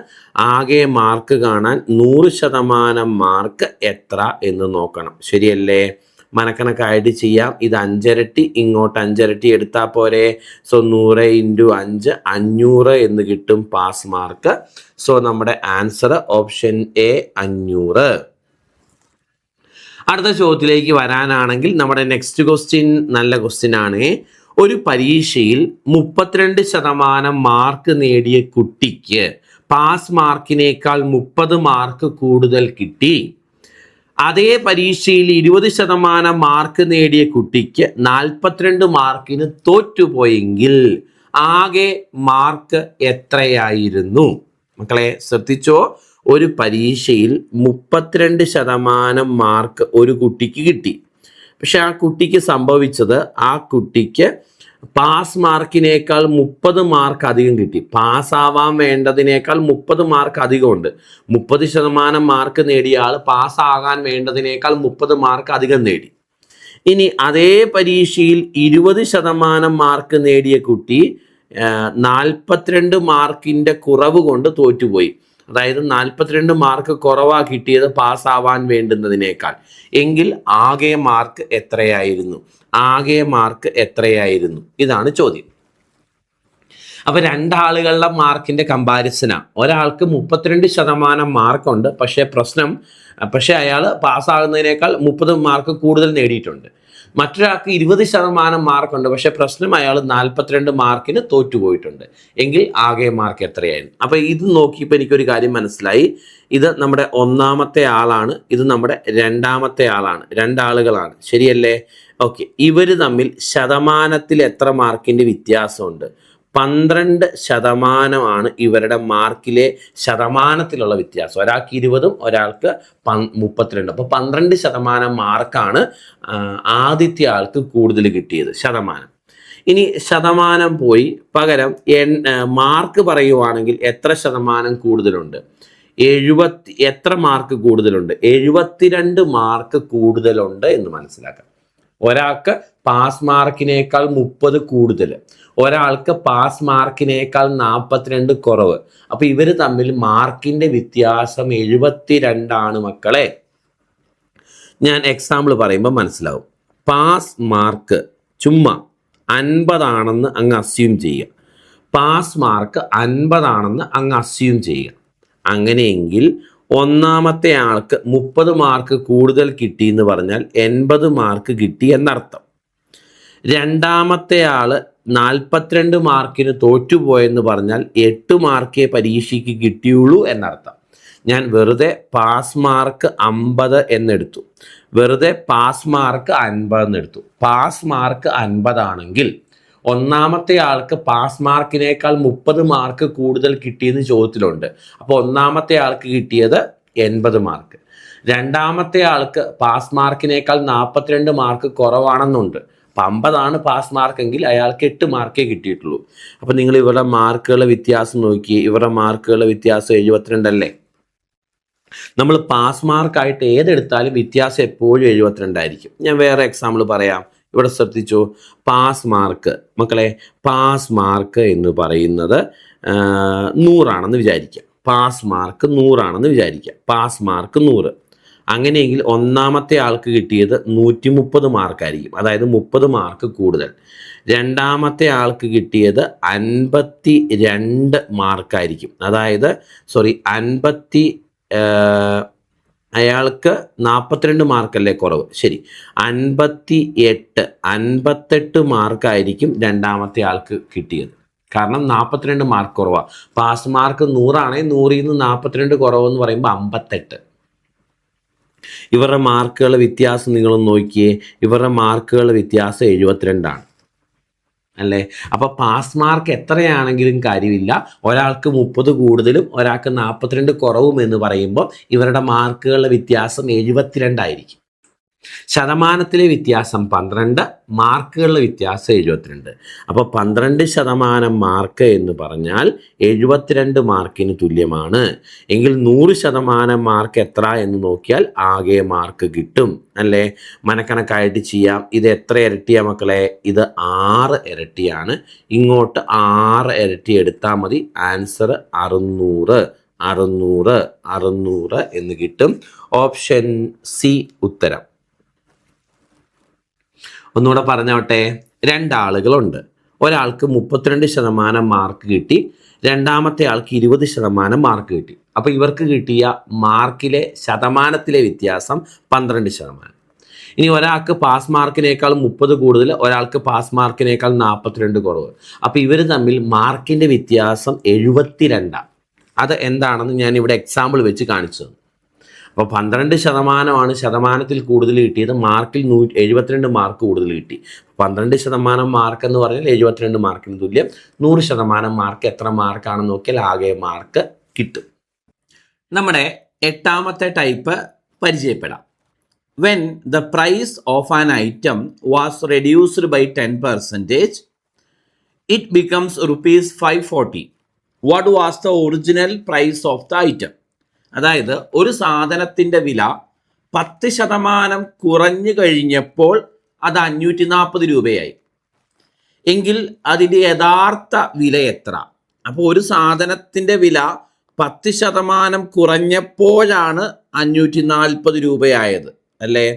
ആകെ മാർക്ക് കാണാൻ 100% മാർക്ക് എത്ര എന്ന് നോക്കണം. ശരിയല്ലേ? മനക്കണക്കായിട്ട് ചെയ്യാം. ഇത് 5 ഇരട്ടി, ഇങ്ങോട്ട് 5 ഇരട്ടി എടുത്താൽ പോരെ. സോ 100 × 5 500 എന്ന് കിട്ടും പാസ് മാർക്ക്. സോ നമ്മുടെ ആൻസർ ഓപ്ഷൻ എ 500. അടുത്ത ചോദ്യത്തിലേക്ക് വരാനാണെങ്കിൽ നമ്മുടെ നെക്സ്റ്റ് ക്വസ്റ്റ്യൻ നല്ല ക്വസ്റ്റ്യൻ ആണ്. ഒരു പരീക്ഷയിൽ 32% മാർക്ക് നേടിയ കുട്ടിക്ക് പാസ് മാർക്കിനേക്കാൾ 30 മാർക്ക് കൂടുതൽ കിട്ടി. അതേ പരീക്ഷയിൽ 20% മാർക്ക് നേടിയ കുട്ടിക്ക് 42 മാർക്കിന് തോറ്റുപോയെങ്കിൽ ആകെ മാർക്ക് എത്രയായിരുന്നു? മക്കളെ ശ്രദ്ധിച്ചോ. ഒരു പരീക്ഷയിൽ 32% മാർക്ക് ഒരു കുട്ടിക്ക് കിട്ടി. പക്ഷെ ആ കുട്ടിക്ക് സംഭവിച്ചത്, ആ കുട്ടിക്ക് പാസ് മാർക്കിനേക്കാൾ 30 മാർക്ക് അധികം കിട്ടി. പാസ്സാവാൻ വേണ്ടതിനേക്കാൾ 30 മാർക്ക് അധികമുണ്ട്. 30% മാർക്ക് നേടിയ ആൾ പാസ്സാകാൻ വേണ്ടതിനേക്കാൾ 30 മാർക്ക് അധികം നേടി. ഇനി അതേ പരീക്ഷയിൽ 20% മാർക്ക് നേടിയ കുട്ടി 42 മാർക്കിൻ്റെ കുറവ് കൊണ്ട് തോറ്റുപോയി. അതായത് 42 മാർക്ക് കുറവാ കിട്ടിയത് പാസ്സാവാൻ വേണ്ടുന്നതിനേക്കാൾ. എങ്കിൽ ആകെ മാർക്ക് എത്രയായിരുന്നു? ആകെ മാർക്ക് എത്രയായിരുന്നു? ഇതാണ് ചോദ്യം. അപ്പൊ രണ്ടാളുകളുടെ മാർക്കിന്റെ കമ്പാരിസനാണ്. ഒരാൾക്ക് 32% മാർക്കുണ്ട്. പക്ഷേ അയാൾ പാസ്സാകുന്നതിനേക്കാൾ 30 മാർക്ക് കൂടുതൽ നേടിയിട്ടുണ്ട്. മറ്റൊരാൾക്ക് 20% മാർക്കുണ്ട്. പക്ഷെ പ്രശ്നം അയാൾ 42 മാർക്കിന് തോറ്റുപോയിട്ടുണ്ട്. എങ്കിൽ ആകെ മാർക്ക് എത്രയായിരുന്നു? അപ്പൊ ഇത് നോക്കിയപ്പോൾ എനിക്കൊരു കാര്യം മനസ്സിലായി. ഇത് നമ്മുടെ ഒന്നാമത്തെ ആളാണ്, ഇത് നമ്മുടെ രണ്ടാമത്തെ ആളാണ്. രണ്ടാളുകളാണ്. ശരിയല്ലേ? ഓക്കെ. ഇവർ തമ്മിൽ ശതമാനത്തിൽ എത്ര മാർക്കിന്റെ വ്യത്യാസമുണ്ട്? 12% ഇവരുടെ മാർക്കിലെ ശതമാനത്തിലുള്ള വ്യത്യാസം. ഒരാൾക്ക് 20ഉം ഒരാൾക്ക് 32. അപ്പോൾ 12% മാർക്കാണ് ആദ്യത്തെ ആൾക്ക് കൂടുതൽ കിട്ടിയത്, ശതമാനം. ഇനി ശതമാനം പോയി, പകരം മാർക്ക് പറയുവാണെങ്കിൽ എത്ര ശതമാനം കൂടുതലുണ്ട്? എത്ര മാർക്ക് കൂടുതലുണ്ട്? 72 മാർക്ക് കൂടുതലുണ്ട് എന്ന് മനസ്സിലാക്കാം. ഒരാൾക്ക് പാസ് മാർക്കിനേക്കാൾ 30 കൂടുതൽ, ഒരാൾക്ക് പാസ് മാർക്കിനേക്കാൾ 42 കുറവ്. അപ്പൊ ഇവർ തമ്മിൽ മാർക്കിന്റെ വ്യത്യാസം 72 മക്കളെ. ഞാൻ എക്സാമ്പിൾ പറയുമ്പോൾ മനസ്സിലാവും. പാസ് മാർക്ക് ചുമ്മാ 50 അങ്ങ് അസ്യൂം ചെയ്യുക. പാസ് മാർക്ക് 50 അങ്ങ് അസ്യൂം ചെയ്യുക. അങ്ങനെയെങ്കിൽ ഒന്നാമത്തെ ആൾക്ക് 30 മാർക്ക് കൂടുതൽ കിട്ടി എന്ന് പറഞ്ഞാൽ 80 മാർക്ക് കിട്ടി എന്നർത്ഥം. രണ്ടാമത്തെ ആള് 42 മാർക്കിന് തോറ്റുപോയെന്ന് പറഞ്ഞാൽ 8 മാർക്കേ പരീക്ഷയ്ക്ക് കിട്ടിയുള്ളൂ എന്നർത്ഥം. ഞാൻ വെറുതെ പാസ് മാർക്ക് 50 എന്നെടുത്തു, വെറുതെ പാസ് മാർക്ക് 50 എന്നെടുത്തു. പാസ് മാർക്ക് 50 ആണെങ്കിൽ ഒന്നാമത്തെ ആൾക്ക് പാസ് മാർക്കിനേക്കാൾ 30 മാർക്ക് കൂടുതൽ കിട്ടിയെന്ന് ചോദ്യത്തിലുണ്ട്. അപ്പോൾ ഒന്നാമത്തെ ആൾക്ക് കിട്ടിയത് 80 മാർക്ക്. രണ്ടാമത്തെ ആൾക്ക് പാസ് മാർക്കിനേക്കാൾ 42 മാർക്ക് കുറവാണെന്നുണ്ട്. 50 പാസ് മാർക്കെങ്കിൽ അയാൾക്ക് 8 മാർക്കേ കിട്ടിയിട്ടുള്ളൂ. അപ്പം നിങ്ങൾ ഇവരുടെ മാർക്കുകളുടെ വ്യത്യാസം നോക്കിയേ. ഇവരുടെ മാർക്കുകളുടെ വ്യത്യാസം 72 അല്ലേ? നമ്മൾ പാസ് മാർക്കായിട്ട് ഏതെടുത്താലും വ്യത്യാസം എപ്പോഴും 72 ആയിരിക്കും. ഞാൻ വേറെ എക്സാമ്പിൾ പറയാം. ഇവിടെ ശ്രദ്ധിച്ചു. പാസ് മാർക്ക് മക്കളെ, പാസ് മാർക്ക് എന്ന് പറയുന്നത് 100 വിചാരിക്കുക. പാസ് മാർക്ക് 100 വിചാരിക്കുക. Pass mark 100. അങ്ങനെയെങ്കിൽ ഒന്നാമത്തെ ആൾക്ക് കിട്ടിയത് 130 മാർക്കായിരിക്കും, അതായത് 30 മാർക്ക് കൂടുതൽ. രണ്ടാമത്തെ ആൾക്ക് കിട്ടിയത് 52 മാർക്കായിരിക്കും, അതായത് അയാൾക്ക് 42 മാർക്കല്ലേ കുറവ്. ശരി, 58 മാർക്കായിരിക്കും രണ്ടാമത്തെ ആൾക്ക് കിട്ടിയത്. കാരണം 42 മാർക്ക് കുറവാണ്. പാസ് മാർക്ക് 100 ആണെങ്കിൽ 100ൽ നിന്ന് 42 കുറവെന്ന് പറയുമ്പോൾ 58. ഇവരുടെ മാർക്കുകളുടെ വ്യത്യാസം നിങ്ങളൊന്ന് നോക്കിയേ. ഇവരുടെ മാർക്കുകളുടെ വ്യത്യാസം 72 അല്ലേ? അപ്പോൾ പാസ് മാർക്ക് എത്രയാണെങ്കിലും കാര്യമില്ല, ഒരാൾക്ക് 30 കൂടുതലും ഒരാൾക്ക് 42 കുറവും എന്ന് പറയുമ്പോൾ ഇവരുടെ മാർക്കുകളുടെ വ്യത്യാസം 72 ആയിരിക്കും. ശതമാനത്തിലെ വ്യത്യാസം 12, മാർക്കുകളുടെ വ്യത്യാസം 72. അപ്പോൾ 12% മാർക്ക് എന്ന് പറഞ്ഞാൽ 72 മാർക്കിന് തുല്യമാണ്. എങ്കിൽ 100% മാർക്ക് എത്ര എന്ന് നോക്കിയാൽ ആകെ മാർക്ക് കിട്ടും അല്ലേ? മനക്കണക്കായിട്ട് ചെയ്യാം. ഇത് എത്ര ഇരട്ടിയാണ് മക്കളെ? ഇത് 6 ഇരട്ടിയാണ്. ഇങ്ങോട്ട് 6 ഇരട്ടി എടുത്താൽ മതി. ആൻസർ 600 600 600 എന്ന് കിട്ടും. ഓപ്ഷൻ സി ഉത്തരം. ഒന്നുകൂടെ പറഞ്ഞോട്ടെ. 2 ആളുകളുണ്ട്. ഒരാൾക്ക് 32% മാർക്ക് കിട്ടി, രണ്ടാമത്തെ ആൾക്ക് 20% മാർക്ക് കിട്ടി. അപ്പോൾ ഇവർക്ക് കിട്ടിയ മാർക്കിലെ ശതമാനത്തിലെ വ്യത്യാസം 12%. ഇനി ഒരാൾക്ക് പാസ് മാർക്കിനേക്കാൾ 30 കൂടുതൽ, ഒരാൾക്ക് പാസ് മാർക്കിനേക്കാൾ 42 കുറവ്. അപ്പോൾ ഇവർ തമ്മിൽ മാർക്കിൻ്റെ വ്യത്യാസം 72. അത് എന്താണെന്ന് ഞാൻ ഇവിടെ എക്സാമ്പിൾ വെച്ച് കാണിച്ചു തന്നു. അപ്പോൾ 12% ശതമാനത്തിൽ കൂടുതൽ കിട്ടിയത്, മാർക്കിൽ 72 മാർക്ക് കൂടുതൽ കിട്ടി. 12% മാർക്ക് എന്ന് പറഞ്ഞാൽ 72 മാർക്കിന് തുല്യം. 100% മാർക്ക് എത്ര മാർക്കാണെന്ന് നോക്കിയാൽ ആകെ മാർക്ക് കിട്ടും. നമ്മുടെ 8ാമത്തെ ടൈപ്പ് പരിചയപ്പെടാം. When the price of an item was reduced by 10%, it becomes rupees 540. What was the original price of the item? അതായത് ഒരു സാധനത്തിൻ്റെ വില 10% കുറഞ്ഞു കഴിഞ്ഞപ്പോൾ അത് 540 രൂപയായി. എങ്കിൽ അതിൻ്റെ യഥാർത്ഥ വില എത്ര? അപ്പോൾ ഒരു സാധനത്തിൻ്റെ വില 10% കുറഞ്ഞപ്പോഴാണ് 540 രൂപയായത് അല്ലേ?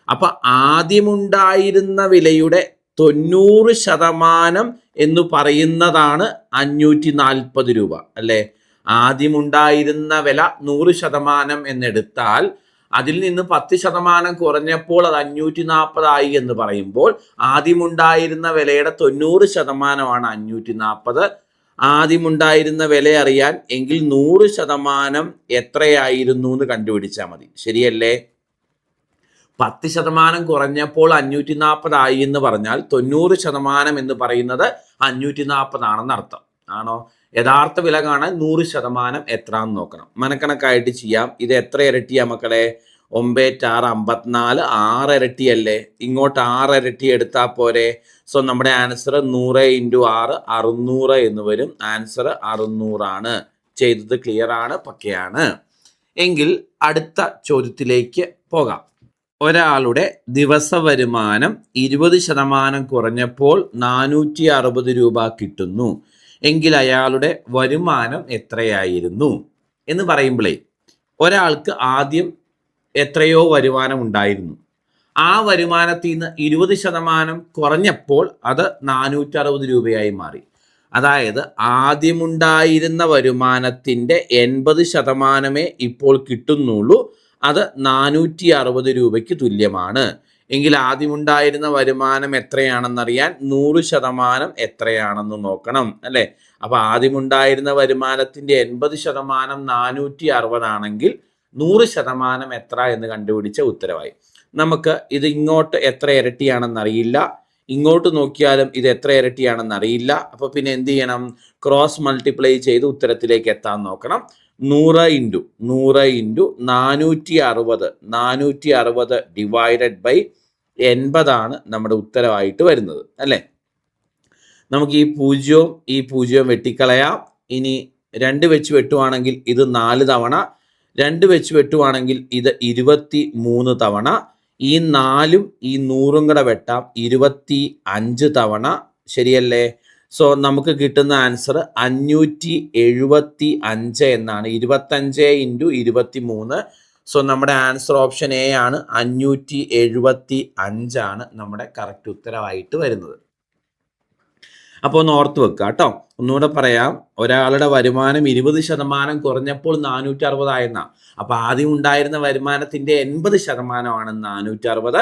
അപ്പം ആദ്യമുണ്ടായിരുന്ന വിലയുടെ 90% എന്ന് പറയുന്നതാണ് 540 രൂപ അല്ലേ? ആദ്യമുണ്ടായിരുന്ന വില 100% എന്നെടുത്താൽ അതിൽ നിന്ന് 10% കുറഞ്ഞപ്പോൾ അത് 540 എന്ന് പറയുമ്പോൾ ആദ്യമുണ്ടായിരുന്ന വിലയുടെ 90% 540. ആദ്യമുണ്ടായിരുന്ന വില അറിയാൻ എങ്കിൽ 100% എത്രയായിരുന്നു എന്ന് കണ്ടുപിടിച്ചാൽ മതി. ശരിയല്ലേ? 10% കുറഞ്ഞപ്പോൾ 540 എന്ന് പറഞ്ഞാൽ 90% എന്ന് പറയുന്നത് 540 ആണെന്ന് അർത്ഥം ആണോ? യഥാർത്ഥ വില കാണാൻ 100% എത്രയെന്ന് നോക്കണം. മനക്കണക്കായിട്ട് ചെയ്യാം. ഇത് എത്ര ഇരട്ടിയാ മക്കളെ? 9 6 54, 6 ഇരട്ടിയല്ലേ? ഇങ്ങോട്ട് 6 ഇരട്ടി എടുത്താൽ പോരെ. സോ നമ്മുടെ ആൻസർ 100 × 6 600 എന്ന് വരും. ആൻസർ 600 ആണ്. ചെയ്തത് ക്ലിയർ ആണ്, പക്കയാണ്. എങ്കിൽ അടുത്ത ചോദ്യത്തിലേക്ക് പോകാം. ഒരാളുടെ ദിവസ വരുമാനം 20% കുറഞ്ഞപ്പോൾ 460 രൂപ കിട്ടുന്നു. എങ്കിൽ അയാളുടെ വരുമാനം എത്രയായിരുന്നു എന്ന് പറയുമ്പോഴേ, ഒരാൾക്ക് ആദ്യം എത്രയോ വരുമാനം ഉണ്ടായിരുന്നു. ആ വരുമാനത്തിൽ നിന്ന് 20% കുറഞ്ഞപ്പോൾ അത് 460 രൂപയായി മാറി. അതായത് ആദ്യമുണ്ടായിരുന്ന വരുമാനത്തിൻ്റെ 80% ഇപ്പോൾ കിട്ടുന്നുള്ളൂ. അത് 460 രൂപയ്ക്ക് തുല്യമാണ്. എങ്കിൽ ആദ്യമുണ്ടായിരുന്ന വരുമാനം എത്രയാണെന്നറിയാൻ 100% എത്രയാണെന്ന് നോക്കണം അല്ലേ? അപ്പോൾ ആദ്യമുണ്ടായിരുന്ന വരുമാനത്തിൻ്റെ 80% 460 ആണെങ്കിൽ 100% എത്ര എന്ന് കണ്ടുപിടിച്ച ഉത്തരവായി. നമുക്ക് ഇത് ഇങ്ങോട്ട് എത്ര ഇരട്ടിയാണെന്നറിയില്ല, ഇങ്ങോട്ട് നോക്കിയാലും ഇത് എത്ര ഇരട്ടിയാണെന്നറിയില്ല. അപ്പോൾ പിന്നെ എന്ത് ചെയ്യണം? ക്രോസ് മൾട്ടിപ്ലൈ ചെയ്ത് ഉത്തരത്തിലേക്ക് എത്താൻ നോക്കണം. 100 × 460 460 ഡിവൈഡഡ് ബൈ 80 ആണ് നമ്മുടെ ഉത്തരവായിട്ട് വരുന്നത് അല്ലേ? നമുക്ക് ഈ 0 വെട്ടിക്കളയാം. ഇനി 2 വെച്ച് വെട്ടുവാണെങ്കിൽ ഇത് 4 തവണ, 2 വെച്ച് വെട്ടുവാണെങ്കിൽ ഇത് 23 തവണ, ഈ 4ഉം ഈ 100ഉം കൂടെ വെട്ടാം 25 തവണ. ശരിയല്ലേ? സോ നമുക്ക് കിട്ടുന്ന ആൻസർ 575 എന്നാണ്. 25 × 23. സോ നമ്മുടെ ആൻസർ ഓപ്ഷൻ എ ആണ്. 575 ആണ് നമ്മുടെ കറക്റ്റ് ഉത്തരവായിട്ട് വരുന്നത്. അപ്പോൾ ഒന്ന് ഓർത്ത് വെക്കുക കേട്ടോ. ഒന്നുകൂടെ പറയാം. ഒരാളുടെ വരുമാനം 20% കുറഞ്ഞപ്പോൾ 460 ആയെന്ന. അപ്പോൾ ആദ്യം ഉണ്ടായിരുന്ന വരുമാനത്തിൻ്റെ 80% ആണ് 460.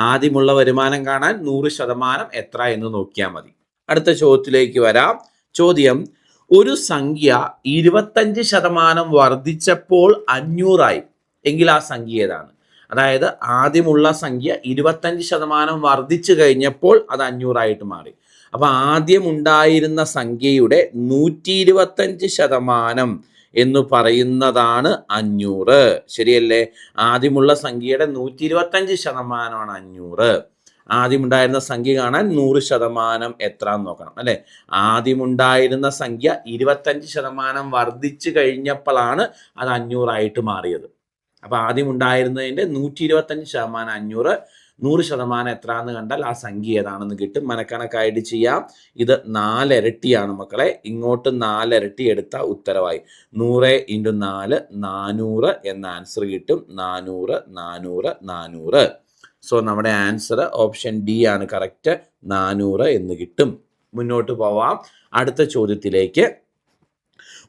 ആദ്യമുള്ള വരുമാനം കാണാൻ 100% എത്ര എന്ന് നോക്കിയാൽ മതി. അടുത്ത ചോദ്യത്തിലേക്ക് വരാം. ചോദ്യം: ഒരു സംഖ്യ 25% വർദ്ധിച്ചപ്പോൾ 500 ആയി. എങ്കിൽ ആ സംഖ്യ ഏതാണ്? അതായത് ആദ്യമുള്ള സംഖ്യ 25% വർദ്ധിച്ചു കഴിഞ്ഞപ്പോൾ അത് 500 ആയിട്ട് മാറി. അപ്പോൾ ആദ്യം ഉണ്ടായിരുന്ന സംഖ്യയുടെ 125% എന്ന് പറയുന്നതാണ് 500. ശരിയല്ലേ? ആദ്യമുള്ള സംഖ്യയുടെ 125% 500. ആദ്യമുണ്ടായിരുന്ന സംഖ്യ കാണാൻ 100% എത്ര എന്ന് നോക്കണം അല്ലെ. ആദ്യമുണ്ടായിരുന്ന സംഖ്യ 25% വർദ്ധിച്ചു കഴിഞ്ഞപ്പോഴാണ് അത് 500 മാറിയത്. അപ്പൊ ആദ്യമുണ്ടായിരുന്നതിന്റെ 125% 500, 100% എത്ര എന്ന് കണ്ടാൽ ആ സംഖ്യ ഏതാണെന്ന് കിട്ടും. മനക്കണക്കായിട്ട് ചെയ്യാം. ഇത് 4 ഇരട്ടിയാണ് മക്കളെ. ഇങ്ങോട്ട് 4 ഇരട്ടി എടുത്താൽ ഉത്തരവായി. 100 × 4 400 എന്ന ആൻസർ കിട്ടും. 400 400 400. സോ നമ്മുടെ ആൻസർ ഓപ്ഷൻ ഡി ആണ് കറക്റ്റ്. 400 എന്ന് കിട്ടും. മുന്നോട്ട് പോവാം അടുത്ത ചോദ്യത്തിലേക്ക്.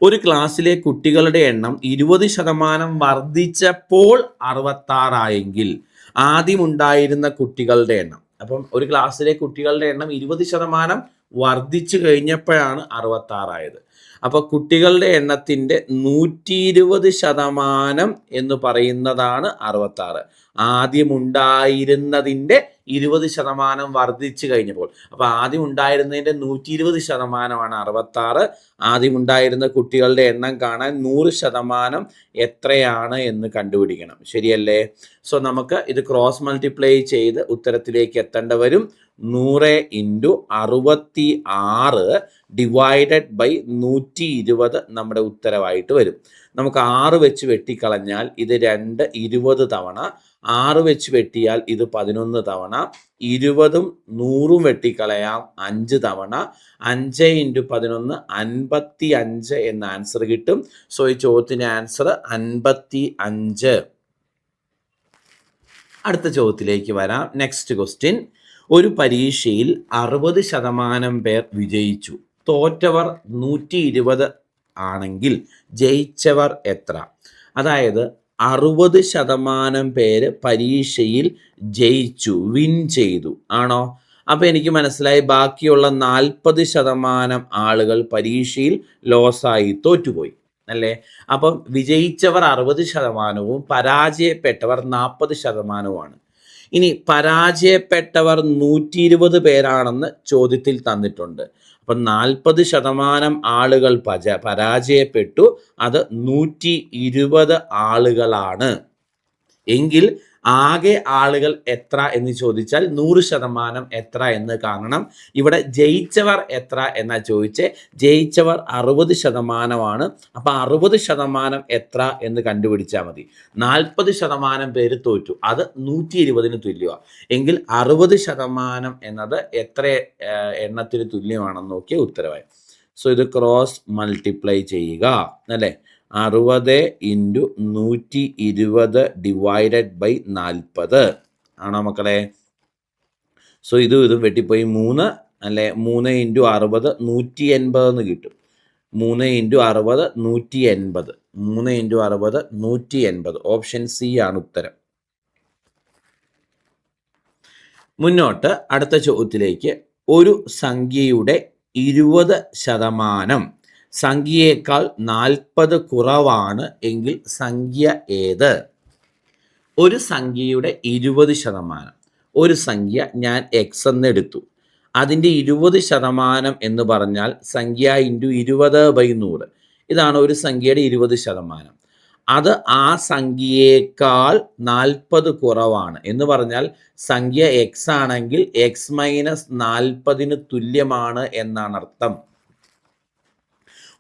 ഒരു ക്ലാസ്സിലെ കുട്ടികളുടെ എണ്ണം 20% വർദ്ധിച്ചപ്പോൾ 66 ആയെങ്കിൽ ആദ്യമുണ്ടായിരുന്ന കുട്ടികളുടെ എണ്ണം. അപ്പം ഒരു ക്ലാസ്സിലെ കുട്ടികളുടെ എണ്ണം 20% വർദ്ധിച്ചു കഴിഞ്ഞപ്പോഴാണ് 66 ആയത്. അപ്പൊ കുട്ടികളുടെ എണ്ണത്തിന്റെ 120% എന്ന് പറയുന്നതാണ് 66. ആദ്യമുണ്ടായിരുന്നതിന്റെ 20% വർദ്ധിച്ചു കഴിഞ്ഞപ്പോൾ. അപ്പൊ ആദ്യം ഉണ്ടായിരുന്നതിന്റെ 120%ആണ് 66. ആദ്യമുണ്ടായിരുന്ന കുട്ടികളുടെ എണ്ണം കാണാൻ 100% എത്രയാണ് എന്ന് കണ്ടുപിടിക്കണം. ശരിയല്ലേ? സോ നമുക്ക് ഇത് ക്രോസ് മൾട്ടിപ്ലൈ ചെയ്ത് ഉത്തരത്തിലേക്ക് എത്തേണ്ട വരും. 100 × 66 ഡിവൈഡഡ് ബൈ 120 നമ്മുടെ ഉത്തരവായിട്ട് വരും. നമുക്ക് 6 വെച്ച് വെട്ടിക്കളഞ്ഞാൽ ഇത് 2 20 തവണ, 6 വെച്ച് വെട്ടിയാൽ ഇത് 11 തവണ, 20ഉം 100ഉം വെട്ടിക്കളയാം 5 തവണ. 5 × 11 55 എന്ന ആൻസർ കിട്ടും. സോ ഈ ചോദ്യത്തിന്റെ ആൻസർ 55. അടുത്ത ചോദ്യത്തിലേക്ക് വരാം. Next question. ഒരു പരീക്ഷയിൽ 60% പേർ വിജയിച്ചു. തോറ്റവർ 120 ആണെങ്കിൽ ജയിച്ചവർ എത്ര? അതായത് 60% പേര് പരീക്ഷയിൽ ജയിച്ചു, വിൻ ചെയ്തു ആണോ? അപ്പൊ എനിക്ക് മനസ്സിലായി ബാക്കിയുള്ള 40% ആളുകൾ പരീക്ഷയിൽ ലോസായി, തോറ്റുപോയി അല്ലേ? അപ്പം വിജയിച്ചവർ 60%വും പരാജയപ്പെട്ടവർ 40%വുമാണ്. ഇനി പരാജയപ്പെട്ടവർ 120 പേരാണെന്ന് ചോദ്യത്തിൽ തന്നിട്ടുണ്ട്. അപ്പം 40% ആളുകൾ പരാജയപ്പെട്ടു. അത് 120 ആളുകളാണ്. എങ്കിൽ ആകെ ആളുകൾ എത്ര എന്ന് ചോദിച്ചാൽ 100% എത്ര എന്ന് കാണണം. ഇവിടെ ജയിച്ചവർ എത്ര എന്നാ ചോദിച്ചേ. ജയിച്ചവർ 60%ആണ്. അപ്പൊ 60% എത്ര എന്ന് കണ്ടുപിടിച്ചാൽ മതി. 40% പേര് തോറ്റു, അത് 120 തുല്യമാണ്. എങ്കിൽ 60% എന്നത് എത്ര എണ്ണത്തിന് തുല്യമാണെന്ന് നോക്കിയ ഉത്തരവായി. സോ ഇത് ക്രോസ് മൾട്ടിപ്ലൈ ചെയ്യുക അല്ലേ. 60 × 120 ഡിവൈഡഡ് ബൈ 40 ആണോ മക്കളെ? സോ ഇതും വെട്ടിപ്പോയി 3 അല്ലെ. 3 × 60 180 എന്ന് കിട്ടും. 3 × 60 180. 3 × 60 180. ഓപ്ഷൻ സി ആണ് ഉത്തരം. മുന്നോട്ട് അടുത്ത ചോദ്യത്തിലേക്ക്. ഒരു സംഖ്യയുടെ 20% സംഖ്യയേക്കാൾ 40 കുറവാണ് എങ്കിൽ സംഖ്യ ഏത്? ഒരു സംഖ്യയുടെ 20%, ഒരു സംഖ്യ ഞാൻ എക്സ് എന്നെടുത്തു, അതിൻ്റെ 20% എന്ന് പറഞ്ഞാൽ സംഖ്യ × 20/100. ഇതാണ് ഒരു സംഖ്യയുടെ 20%. അത് ആ സംഖ്യയേക്കാൾ 40 കുറവാണ് എന്ന് പറഞ്ഞാൽ സംഖ്യ എക്സ് ആണെങ്കിൽ എക്സ് - 40 തുല്യമാണ് എന്നാണ് അർത്ഥം.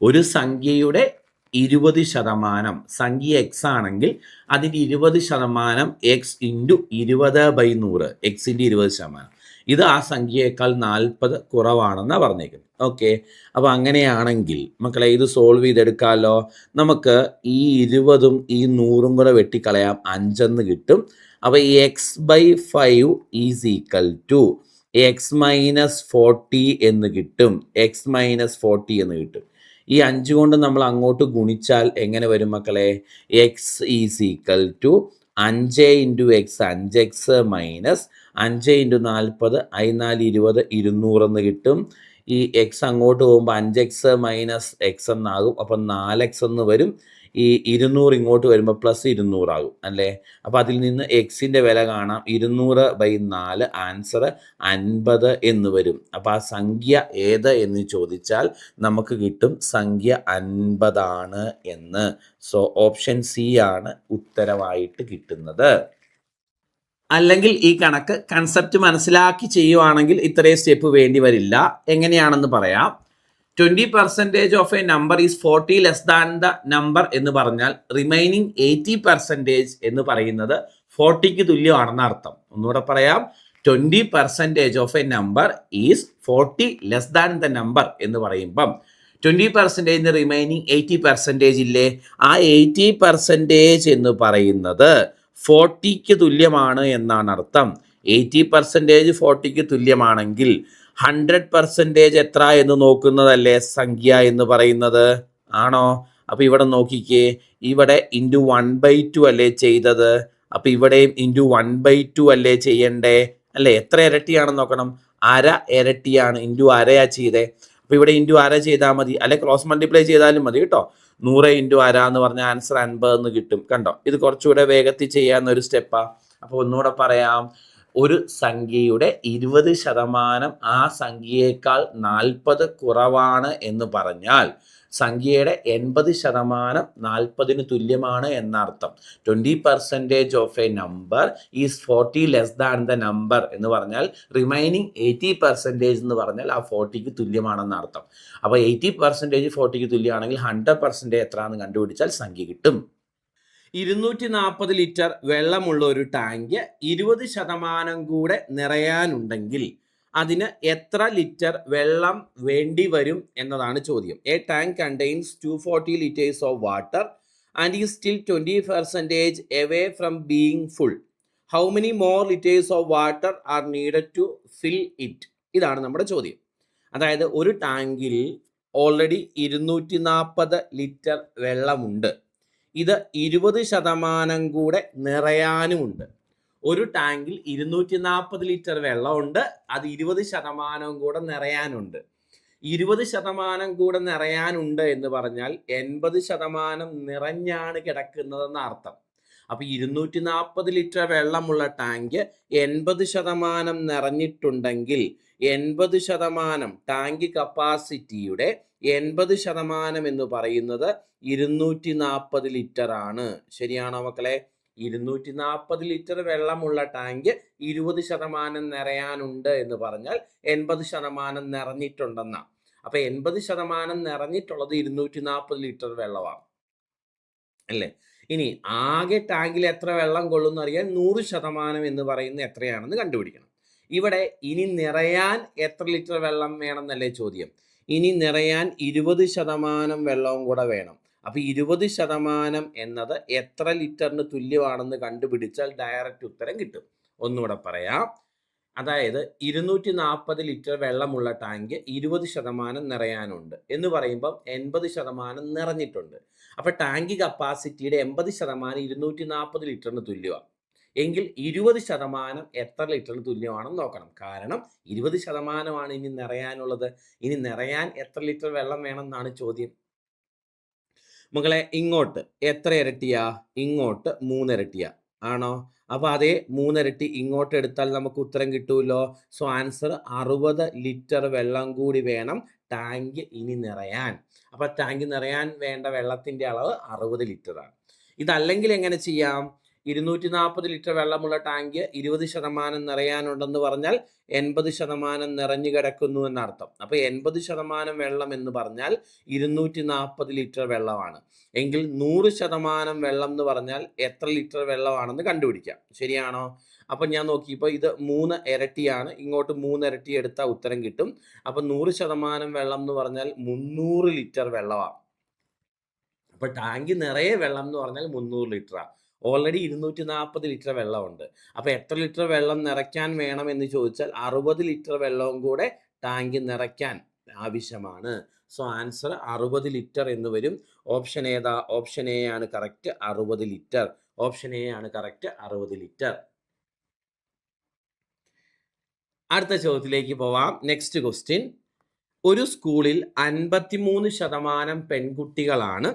ഒരു സംഖ്യയുടെ 20%, സംഖ്യ എക്സ് ആണെങ്കിൽ അതിൻ്റെ 20% എക്സ് × 20/100, എക്സിൻ്റെ 20%. ഇത് ആ സംഖ്യയേക്കാൾ 40 കുറവാണെന്നാണ് പറഞ്ഞേക്കുന്നത്. ഓക്കെ. അപ്പോൾ അങ്ങനെയാണെങ്കിൽ മക്കളെ ഇത് സോൾവ് ചെയ്തെടുക്കാമല്ലോ. നമുക്ക് ഈ 20ഉം ഈ 100ഉം കൂടെ വെട്ടിക്കളയാം, 5 എന്ന് കിട്ടും. അപ്പോൾ x/5 is equal to x - 40 എന്ന് കിട്ടും. x - 40 എന്ന് കിട്ടും. ഈ 5 കൊണ്ട് നമ്മൾ അങ്ങോട്ട് ഗുണിച്ചാൽ എങ്ങനെ വരും മക്കളെ? X is equal to 5 × x 5x minus 5 × 40 4 20 200 എന്ന് കിട്ടും. ഈ എക്സ് അങ്ങോട്ട് പോകുമ്പോൾ 5x - x എന്നാകും. അപ്പം 4x എന്ന് വരും. ഈ 200 ഇങ്ങോട്ട് വരുമ്പോൾ +200 ആകും അല്ലേ? അപ്പോൾ അതിൽ നിന്ന് എക്സിൻ്റെ വില കാണാം. 200/4 ആൻസർ 50 എന്ന് വരും. അപ്പോൾ ആ സംഖ്യ ഏത് എന്ന് ചോദിച്ചാൽ നമുക്ക് കിട്ടും സംഖ്യ 50 ആണ് എന്ന്. സോ ഓപ്ഷൻ സി ആണ് ഉത്തരവായിട്ട് കിട്ടുന്നത്. അല്ലെങ്കിൽ ഈ കണക്ക് കൺസെപ്റ്റ് മനസ്സിലാക്കി ചെയ്യുവാണെങ്കിൽ ഇത്രയും സ്റ്റെപ്പ് വേണ്ടി വരില്ല. എങ്ങനെയാണെന്ന് പറയാം. 20% of A number is 40 less than the number എന്ന് പറഞ്ഞാൽ റിമൈനിങ് 80% എന്ന് പറയുന്നത് 40ക്ക് തുല്യമാണെന്ന് അർത്ഥം. ഒന്നുകൂടെ പറയാം. 20% of A number is 40 less than the number എന്ന് പറയുമ്പം 20% റിമൈനിങ് 80% ഇല്ലേ? ആ 80% എന്ന് പറയുന്നത് 40ക്ക് തുല്യമാണ് എന്നാണ് അർത്ഥം. 80% 40ക്ക് തുല്യമാണെങ്കിൽ 100% എത്ര എന്ന് നോക്കുന്നതല്ലേ സംഖ്യ എന്ന് പറയുന്നത്, ആണോ? അപ്പൊ ഇവിടെ നോക്കിക്കേ, ഇവിടെ ഇൻറ്റു 1/2 അല്ലേ ചെയ്തത്. അപ്പൊ ഇവിടെയും ഇൻറ്റു 1/2 അല്ലേ ചെയ്യണ്ടേ അല്ലേ? എത്ര ഇരട്ടിയാണെന്ന് നോക്കണം. അര ഇരട്ടിയാണ്. ഇൻറ്റു അരയാ ചെയ്തേ. അപ്പൊ ഇവിടെ ഇൻറ്റു അര ചെയ്താൽ മതി, അല്ലെ ക്രോസ് മൾട്ടിപ്ലൈ ചെയ്താലും മതി കേട്ടോ. 100 ഇൻറ്റു അര എന്ന് പറഞ്ഞാൽ ആൻസർ 50 എന്ന് കിട്ടും. കണ്ടോ, ഇത് കുറച്ചുകൂടെ വേഗത്തിൽ ചെയ്യാവുന്ന ഒരു സ്റ്റെപ്പാ. അപ്പോൾ ഒന്നുകൂടെ പറയാം. ഒരു സംഖ്യയുടെ 20% ആ സംഖ്യയേക്കാൾ 40 കുറവാണ് എന്ന് പറഞ്ഞാൽ സംഖ്യയുടെ 80% 40ന് തുല്യമാണ് എന്നർത്ഥം. 20% of A number is 40 less than the number എന്ന് പറഞ്ഞാൽ റിമൈനിങ് 80% എന്ന് പറഞ്ഞാൽ ആ 40ക്ക് തുല്യമാണെന്ന് അർത്ഥം. അപ്പോൾ 80% 40ക്ക് തുല്യമാണെങ്കിൽ 100% എത്രയാണെന്ന് കണ്ടുപിടിച്ചാൽ സംഖ്യ കിട്ടും. 240 ലിറ്റർ വെള്ളമുള്ള ഒരു ടാങ്ക് 20% കൂടെ നിറയാനുണ്ടെങ്കിൽ അതിന് എത്ര ലിറ്റർ വെള്ളം വേണ്ടി വരും എന്നതാണ് ചോദ്യം. A tank contains 240 liters of water and is still 20% away from being full. How many more liters of water are needed to fill it? ഇതാണ് നമ്മുടെ ചോദ്യം. അതായത് ഒരു ടാങ്കിൽ ഓൾറെഡി 240 ലിറ്റർ വെള്ളമുണ്ട്. ഇത് 20% കൂടെ നിറയാനുമുണ്ട്. ഒരു ടാങ്കിൽ 240 ലിറ്റർ വെള്ളമുണ്ട്, അത് 20% കൂടെ നിറയാനുണ്ട്. 20% കൂടെ നിറയാനുണ്ട് എന്ന് പറഞ്ഞാൽ 80% നിറഞ്ഞാണ് കിടക്കുന്നതെന്ന് അർത്ഥം. അപ്പൊ 240 ലിറ്റർ വെള്ളമുള്ള ടാങ്ക് 80% നിറഞ്ഞിട്ടുണ്ടെങ്കിൽ 80% ടാങ്ക് കപ്പാസിറ്റിയുടെ 80% എന്ന് പറയുന്നത് 240 ലിറ്റർ ആണ്. ശരിയാണോ മക്കളെ? 240 ലിറ്റർ വെള്ളമുള്ള ടാങ്ക് 20% നിറയാനുണ്ട് എന്ന് പറഞ്ഞാൽ 80% നിറഞ്ഞിട്ടുണ്ടെന്നാ. അപ്പൊ 80% നിറഞ്ഞിട്ടുള്ളത് 240 ലിറ്റർ വെള്ളമാണ് അല്ലേ? ഇനി ആകെ ടാങ്കിൽ എത്ര വെള്ളം കൊള്ളുന്ന അറിയാൻ 100% എന്ന് പറയുന്ന എത്രയാണെന്ന് കണ്ടുപിടിക്കണം. ഇവിടെ ഇനി നിറയാൻ എത്ര ലിറ്റർ വെള്ളം വേണമെന്നല്ലേ ചോദ്യം. ഇനി നിറയാൻ 20% വെള്ളവും കൂടെ വേണം. അപ്പൊ 20% എന്നത് എത്ര ലിറ്ററിന് തുല്യമാണെന്ന് കണ്ടുപിടിച്ചാൽ ഡയറക്റ്റ് ഉത്തരം കിട്ടും. ഒന്നുകൂടെ പറയാം. അതായത് 240 ലിറ്റർ വെള്ളമുള്ള ടാങ്ക് 20% നിറയാനുണ്ട് എന്ന് പറയുമ്പോൾ 80% നിറഞ്ഞിട്ടുണ്ട്. അപ്പൊ ടാങ്ക് കപ്പാസിറ്റിയുടെ 80% 240 ലിറ്ററിന് തുല്യമാണ്. എങ്കിൽ 20% എത്ര ലിറ്ററിന് തുല്യമാണെന്ന് നോക്കണം. കാരണം 20%ആണ് ഇനി നിറയാനുള്ളത്. ഇനി നിറയാൻ എത്ര ലിറ്റർ വെള്ളം വേണമെന്നാണ് ചോദ്യം. മക്കളെ, ഇങ്ങോട്ട് എത്ര ഇരട്ടിയാ? ഇങ്ങോട്ട് 3 ഇരട്ടിയാ, ആണോ? അപ്പൊ അതേ 3 ഇരട്ടി ഇങ്ങോട്ട് എടുത്താൽ നമുക്ക് ഉത്തരം കിട്ടുമല്ലോ. സോ ആൻസർ 60 ലിറ്റർ വെള്ളം കൂടി വേണം ടാങ്ക് ഇനി നിറയാൻ. അപ്പൊ ടാങ്ക് നിറയാൻ വേണ്ട വെള്ളത്തിന്റെ അളവ് 60 ലിറ്റർ ആണ്. ഇതല്ലെങ്കിൽ എങ്ങനെ ചെയ്യാം? 240 ലിറ്റർ വെള്ളമുള്ള ടാങ്ക് 20% നിറയാനുണ്ടെന്ന് പറഞ്ഞാൽ 80% നിറഞ്ഞു കിടക്കുന്നു എന്നർത്ഥം. അപ്പൊ 80% വെള്ളം എന്ന് പറഞ്ഞാൽ 240 ലിറ്റർ വെള്ളമാണ്. എങ്കിൽ 100% വെള്ളം എന്ന് പറഞ്ഞാൽ എത്ര ലിറ്റർ വെള്ളമാണെന്ന് കണ്ടുപിടിക്കാം. ശരിയാണോ? അപ്പൊ ഞാൻ നോക്കിയപ്പോൾ ഇത് 3 ഇരട്ടിയാണ്. ഇങ്ങോട്ട് 3 ഇരട്ടി എടുത്താൽ ഉത്തരം കിട്ടും. അപ്പൊ 100% വെള്ളം എന്ന് പറഞ്ഞാൽ 300 ലിറ്റർ വെള്ളമാണ്. അപ്പൊ ടാങ്ക് നിറയെ വെള്ളം എന്ന് പറഞ്ഞാൽ 300 ലിറ്ററാണ്. ഓൾറെഡി 240 ലിറ്റർ വെള്ളമുണ്ട്. അപ്പൊ എത്ര ലിറ്റർ വെള്ളം നിറയ്ക്കാൻ വേണം എന്ന് ചോദിച്ചാൽ 60 ലിറ്റർ വെള്ളവും കൂടെ ടാങ്ക് നിറയ്ക്കാൻ ആവശ്യമാണ്. സോ ആൻസർ 60 ലിറ്റർ എന്ന് വരും. ഓപ്ഷൻ ഏതാ? ഓപ്ഷൻ എ ആണ് കറക്റ്റ്, 60 ലിറ്റർ. ഓപ്ഷൻ എ ആണ് കറക്റ്റ്, 60 ലിറ്റർ. അടുത്ത ചോദ്യത്തിലേക്ക് പോവാം. Next question. ഒരു സ്കൂളിൽ 53% പെൺകുട്ടികളാണ്,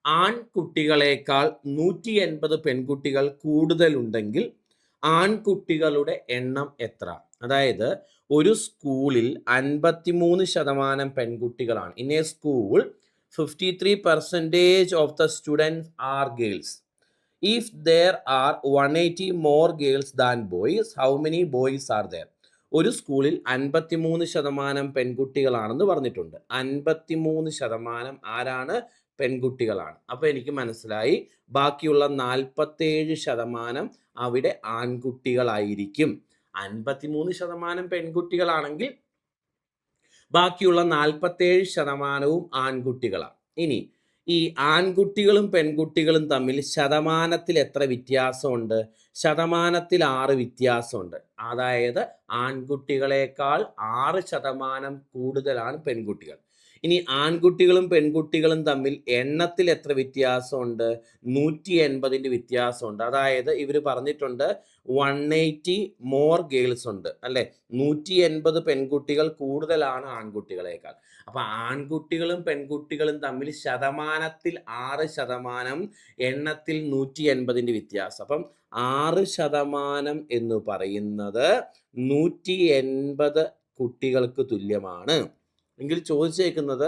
ആൺകുട്ടികളെക്കാൾ 180 പെൺകുട്ടികൾ കൂടുതലുണ്ടെങ്കിൽ ആൺകുട്ടികളുടെ എണ്ണം എത്ര? അതായത് ഒരു സ്കൂളിൽ 53% പെൺകുട്ടികളാണ്. In A school 53% of the students are girls. If there are 180 more girls than boys, how many boys are there? ഒരു സ്കൂളിൽ 53% പെൺകുട്ടികളാണെന്ന് പറഞ്ഞിട്ടുണ്ട്. 53% ആരാണ്? പെൺകുട്ടികളാണ്. അപ്പോൾ എനിക്ക് മനസ്സിലായി ബാക്കിയുള്ള 47% അവിടെ ആൺകുട്ടികളായിരിക്കും. 53% പെൺകുട്ടികളാണെങ്കിൽ ബാക്കിയുള്ള 47%വും ആൺകുട്ടികളാണ്. ഇനി ഈ ആൺകുട്ടികളും പെൺകുട്ടികളും തമ്മിൽ ശതമാനത്തിൽ എത്ര വ്യത്യാസമുണ്ട്? ശതമാനത്തിൽ 6 വ്യത്യാസമുണ്ട്. അതായത് ആൺകുട്ടികളെക്കാൾ 6% കൂടുതലാണ് പെൺകുട്ടികൾ. ഇനി ആൺകുട്ടികളും പെൺകുട്ടികളും തമ്മിൽ എണ്ണത്തിൽ എത്ര വ്യത്യാസമുണ്ട്? 180 വ്യത്യാസമുണ്ട്. അതായത് ഇവർ പറഞ്ഞിട്ടുണ്ട് 180 മോർ ഗേൾസ് ഉണ്ട് അല്ലെ. 180 പെൺകുട്ടികൾ കൂടുതലാണ് ആൺകുട്ടികളെക്കാൾ. അപ്പൊ ആൺകുട്ടികളും പെൺകുട്ടികളും തമ്മിൽ ശതമാനത്തിൽ 6%, എണ്ണത്തിൽ 180 വ്യത്യാസം. അപ്പം 6% എന്ന് പറയുന്നത് 180 കുട്ടികൾക്ക് തുല്യമാണ്. എങ്കിൽ ചോദിച്ചേക്കുന്നത്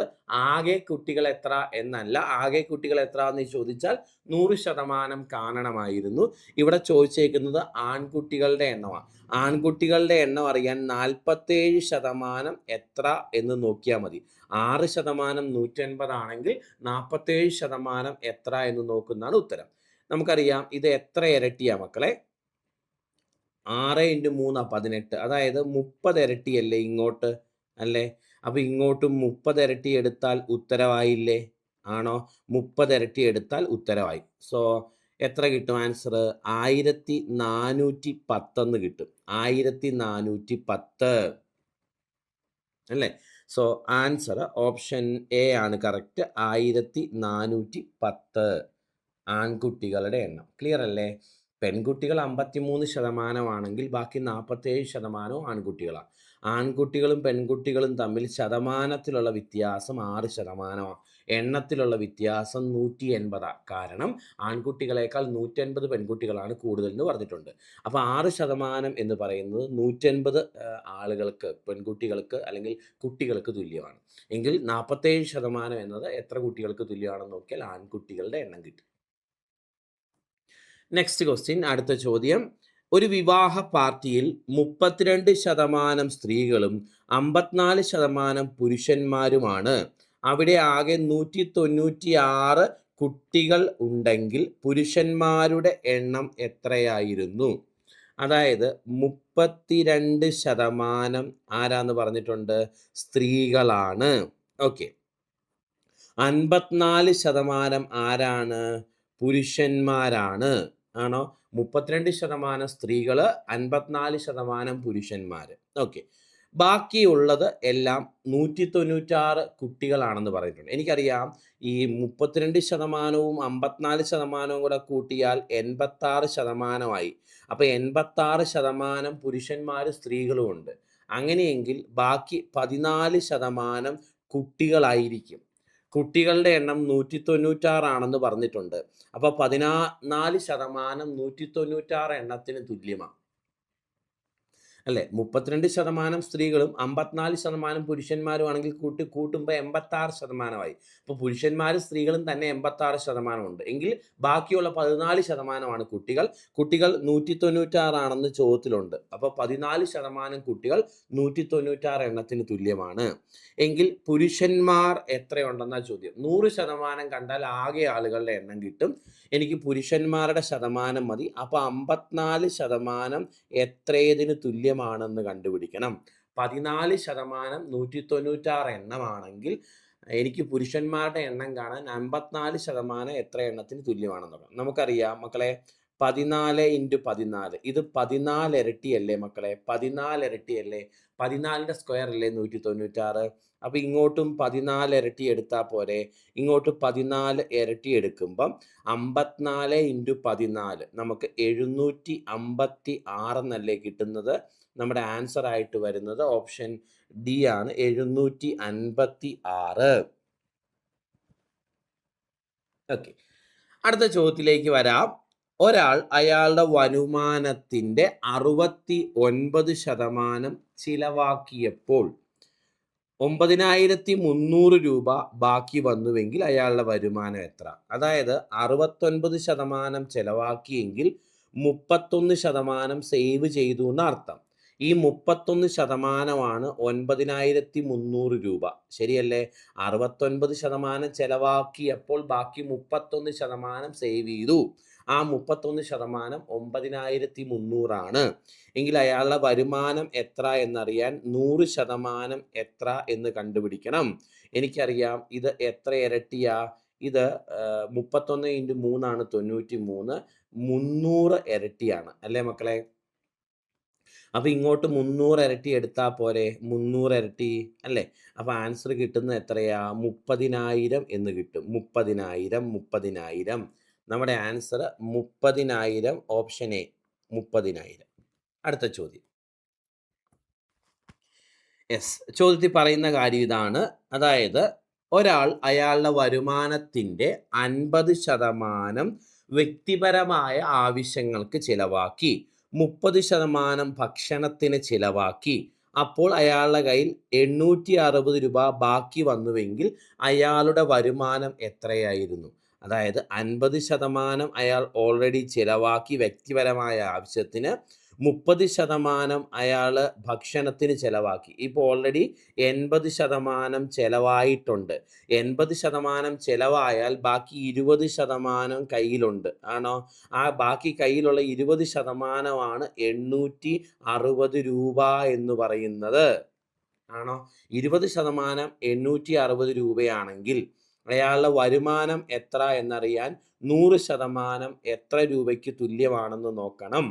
ആകെ കുട്ടികൾ എത്ര എന്നല്ല. ആകെ കുട്ടികൾ എത്ര എന്ന് ചോദിച്ചാൽ 100% കാണണമായിരുന്നു. ഇവിടെ ചോദിച്ചേക്കുന്നത് ആൺകുട്ടികളുടെ എണ്ണമാണ്. ആൺകുട്ടികളുടെ എണ്ണം അറിയാൻ 47% എത്ര എന്ന് നോക്കിയാൽ മതി. 6% 180 ആണെങ്കിൽ 47% എത്ര എന്ന് നോക്കുന്നതാണ് ഉത്തരം. നമുക്കറിയാം ഇത് എത്ര ഇരട്ടിയാ മക്കളെ? 6 × 3 18. അതായത് 30 ഇരട്ടിയല്ലേ ഇങ്ങോട്ട് അല്ലേ? അപ്പൊ ഇങ്ങോട്ടും 30 ഇരട്ടി എടുത്താൽ ഉത്തരവായില്ലേ? ആണോ? 30 ഇരട്ടി എടുത്താൽ ഉത്തരവായി. സോ എത്ര കിട്ടും ആൻസർ? 1410 കിട്ടും. 1410 അല്ലേ? സോ ആൻസർ ഓപ്ഷൻ എ ആണ് കറക്റ്റ്. 1410 ആൺകുട്ടികളുടെ എണ്ണം. ക്ലിയർ അല്ലേ? പെൺകുട്ടികൾ 53% ആണെങ്കിൽ ബാക്കി 47% ആൺകുട്ടികളാണ്. ആൺകുട്ടികളും പെൺകുട്ടികളും തമ്മിൽ ശതമാനത്തിലുള്ള വ്യത്യാസം 6%. എണ്ണത്തിലുള്ള വ്യത്യാസം 180. കാരണം ആൺകുട്ടികളെക്കാൾ 180 പെൺകുട്ടികളാണ് കൂടുതൽ എന്ന് പറഞ്ഞിട്ടുണ്ട്. അപ്പോൾ 6% എന്ന് പറയുന്നത് 180 ആളുകൾക്ക്, പെൺകുട്ടികൾക്ക് അല്ലെങ്കിൽ കുട്ടികൾക്ക് തുല്യമാണ്. എങ്കിൽ 47% എന്നത് എത്ര കുട്ടികൾക്ക് തുല്യമാണെന്ന് നോക്കിയാൽ ആൺകുട്ടികളുടെ എണ്ണം കിട്ടും. നെക്സ്റ്റ് ക്വസ്റ്റ്യൻ, അടുത്ത ചോദ്യം. ഒരു വിവാഹ പാർട്ടിയിൽ 32% സ്ത്രീകളും 54% പുരുഷന്മാരുമാണ്. അവിടെ ആകെ 196 കുട്ടികൾ ഉണ്ടെങ്കിൽ പുരുഷന്മാരുടെ എണ്ണം എത്രയായിരുന്നു? അതായത് 32% ആരാന്ന് പറഞ്ഞിട്ടുണ്ട്? സ്ത്രീകളാണ്. ഓക്കെ. 54% ആരാണ്? പുരുഷന്മാരാണ്. ആണോ? 32% സ്ത്രീകൾ, 54% പുരുഷന്മാർ. ഓക്കെ. ബാക്കിയുള്ളത് എല്ലാം 196 കുട്ടികളാണെന്ന് പറഞ്ഞിട്ടുണ്ട്. എനിക്കറിയാം ഈ 32%വും 54%വും കൂടെ കൂട്ടിയാൽ 86%. അപ്പോൾ 86% പുരുഷന്മാരും സ്ത്രീകളും ഉണ്ട്. അങ്ങനെയെങ്കിൽ ബാക്കി 14% കുട്ടികളായിരിക്കും. കുട്ടികളുടെ എണ്ണം 196 ആണെന്ന് പറഞ്ഞിട്ടുണ്ട്. അപ്പോൾ 14% 196 എണ്ണത്തിന് തുല്യമാണ് അല്ലേ? 32% സ്ത്രീകളും 54% പുരുഷന്മാരും ആണെങ്കിൽ കൂട്ടുമ്പോൾ 86%. അപ്പോൾ പുരുഷന്മാരും സ്ത്രീകളും തന്നെ 86% ഉണ്ട്. എങ്കിൽ ബാക്കിയുള്ള 14% കുട്ടികൾ. കുട്ടികൾ 196 ആണെന്ന് ചോദ്യത്തിലുണ്ട്. അപ്പോൾ 14% കുട്ടികൾ 196 എണ്ണത്തിന് തുല്യമാണ്. എങ്കിൽ പുരുഷന്മാർ എത്രയുണ്ടെന്നാ ചോദ്യം. 100% കണ്ടാൽ ആകെ ആളുകളുടെ എണ്ണം കിട്ടും. എനിക്ക് പുരുഷന്മാരുടെ ശതമാനം മതി. അപ്പോൾ 54% എത്രയതിന് തുല്യമാണെന്ന് കണ്ടുപിടിക്കണം. 14% 196 എണ്ണമാണെങ്കിൽ എനിക്ക് പുരുഷന്മാരുടെ എണ്ണം കാണാൻ 54% എത്ര എണ്ണത്തിന് തുല്യമാണെന്ന് നോക്കാം. നമുക്കറിയാം മക്കളെ, 14 × 14. ഇത് 14 ഇരട്ടിയല്ലേ മക്കളെ? 14 ഇരട്ടിയല്ലേ? 14ന്റെ സ്ക്വയർ അല്ലേ 196. അപ്പോൾ ഇങ്ങോട്ടും 14 ഇരട്ടി എടുത്താൽ പോരെ? ഇങ്ങോട്ട് 14 ഇരട്ടി എടുക്കുമ്പം 54 × 14 നമുക്ക് 756 എന്നല്ലേ കിട്ടുന്നത്? നമ്മുടെ ആൻസർ ആയിട്ട് വരുന്നത് ഓപ്ഷൻ ഡി ആണ്, 756. ഓക്കെ, അടുത്ത ചോദ്യത്തിലേക്ക് വരാം. ഒരാൾ അയാളുടെ വരുമാനത്തിൻ്റെ 69% ചിലവാക്കിയപ്പോൾ 9300 രൂപ ബാക്കി വന്നുവെങ്കിൽ അയാളുടെ വരുമാനം എത്ര? അതായത് 69% ചെലവാക്കിയെങ്കിൽ 31% സേവ് ചെയ്തു എന്നർത്ഥം. ഈ 31%മാണ് 9300 രൂപ, ശരിയല്ലേ? 69% ചെലവാക്കിയപ്പോൾ ബാക്കി 31% സേവ് ചെയ്തു. ആ 31% 9300 എങ്കിൽ അയാളുടെ വരുമാനം എത്ര എന്നറിയാൻ 100% എത്ര എന്ന് കണ്ടുപിടിക്കണം. എനിക്കറിയാം ഇത് എത്ര ഇരട്ടിയാ, ഇത് 31 × 3 93, 300 ഇരട്ടിയാണ് അല്ലേ മക്കളെ? അപ്പൊ ഇങ്ങോട്ട് 300 ഇരട്ടി എടുത്താൽ പോരെ, 300 ഇരട്ടി അല്ലേ? അപ്പൊ ആൻസർ കിട്ടുന്നത് എത്രയാ? 30,000 എന്ന് കിട്ടും. 30,000. നമ്മുടെ ആൻസർ 30,000, ഓപ്ഷൻ എ 30,000. അടുത്ത ചോദ്യം. യെസ്, ചോദ്യത്തിൽ പറയുന്ന കാര്യം ഇതാണ്. അതായത് ഒരാൾ അയാളുടെ വരുമാനത്തിൻ്റെ 50% വ്യക്തിപരമായ ആവശ്യങ്ങൾക്ക് ചിലവാക്കി, 30% ഭക്ഷണത്തിന് ചിലവാക്കി. അപ്പോൾ അയാളുടെ കയ്യിൽ 860 രൂപ ബാക്കി വന്നുവെങ്കിൽ അയാളുടെ വരുമാനം എത്രയായിരുന്നു? അതായത് 50% അയാൾ ഓൾറെഡി ചിലവാക്കി വ്യക്തിപരമായ ആവശ്യത്തിന്, 30% അയാൾ ഭക്ഷണത്തിന് ചിലവാക്കി. ഇപ്പോൾ ഓൾറെഡി 80% ചിലവായിട്ടുണ്ട്. 80% ചിലവായാൽ ബാക്കി 20% കയ്യിലുണ്ട്, ആണോ? ആ ബാക്കി കയ്യിലുള്ള 20%മാണ് 860 രൂപ എന്ന് പറയുന്നത്, ആണോ? 20% 860 രൂപയാണെങ്കിൽ അയാളുടെ വരുമാനം എത്ര എന്നറിയാൻ 100% എത്ര രൂപയ്ക്ക് തുല്യമാണെന്ന് നോക്കണം.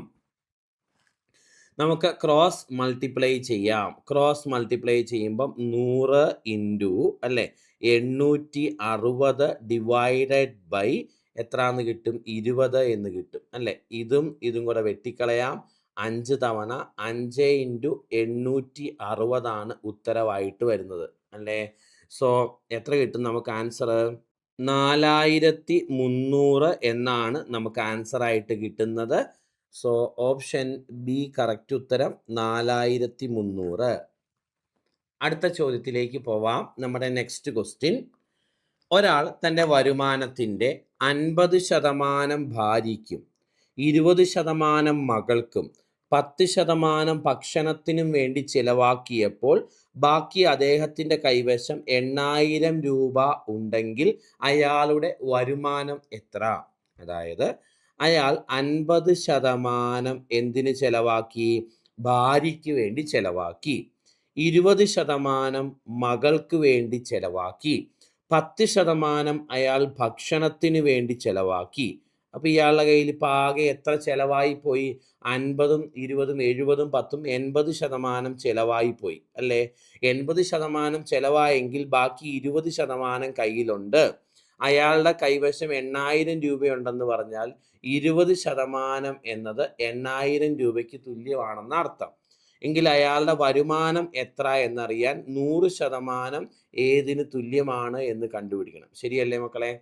നമുക്ക് ക്രോസ് മൾട്ടിപ്ലൈ ചെയ്യാം. ക്രോസ് മൾട്ടിപ്ലൈ ചെയ്യുമ്പം 100 ഇൻറ്റു അല്ലേ 860 ഡിവൈഡഡ് ബൈ എത്രയെന്ന് കിട്ടും? 20 എന്ന് കിട്ടും അല്ലേ? ഇതും കൂടെ വെട്ടിക്കളയാം. 5 തവണ 5 × 860 ഉത്തരവായിട്ട് വരുന്നത് അല്ലേ? സോ എത്ര കിട്ടും നമുക്ക് ആൻസർ? 4300 എന്നാണ് നമുക്ക് ആൻസർ ആയിട്ട് കിട്ടുന്നത്. സോ ഓപ്ഷൻ ബി കറക്റ്റ് ഉത്തരം 4300. അടുത്ത ചോദ്യത്തിലേക്ക് പോവാം. നമ്മുടെ നെക്സ്റ്റ് ക്വസ്റ്റ്യൻ. ഒരാൾ തൻ്റെ വരുമാനത്തിൻ്റെ 50% ഭാര്യയ്ക്കും 20% മകൾക്കും 10% ഭക്ഷണത്തിനും വേണ്ടി ചിലവാക്കിയപ്പോൾ ബാക്കി അദ്ദേഹത്തിൻ്റെ കൈവശം 8000 രൂപ ഉണ്ടെങ്കിൽ അയാളുടെ വരുമാനം എത്ര? അതായത് അയാൾ 50% എന്തിന് ചെലവാക്കി? ഭാര്യയ്ക്ക് വേണ്ടി ചെലവാക്കി, 20% മകൾക്ക് വേണ്ടി ചെലവാക്കി, 10% അയാൾ ഭക്ഷണത്തിന് വേണ്ടി ചെലവാക്കി. അപ്പോൾ ഇയാളുടെ കയ്യിൽ ഇപ്പോൾ ആകെ എത്ര ചിലവായി പോയി? 50, 20, 70, 10, 80% ചിലവായി പോയി അല്ലേ? 80% ചിലവായെങ്കിൽ ബാക്കി 20% കയ്യിലുണ്ട്. അയാളുടെ കൈവശം 8000 രൂപയുണ്ടെന്ന് പറഞ്ഞാൽ 20% എന്നത് 8000 രൂപയ്ക്ക് തുല്യമാണെന്ന് അർത്ഥം. എങ്കിൽ അയാളുടെ വരുമാനം എത്ര എന്നറിയാൻ 100% ഏതിന് തുല്യമാണ് എന്ന് കണ്ടുപിടിക്കണം, ശരിയല്ലേ മക്കളെ?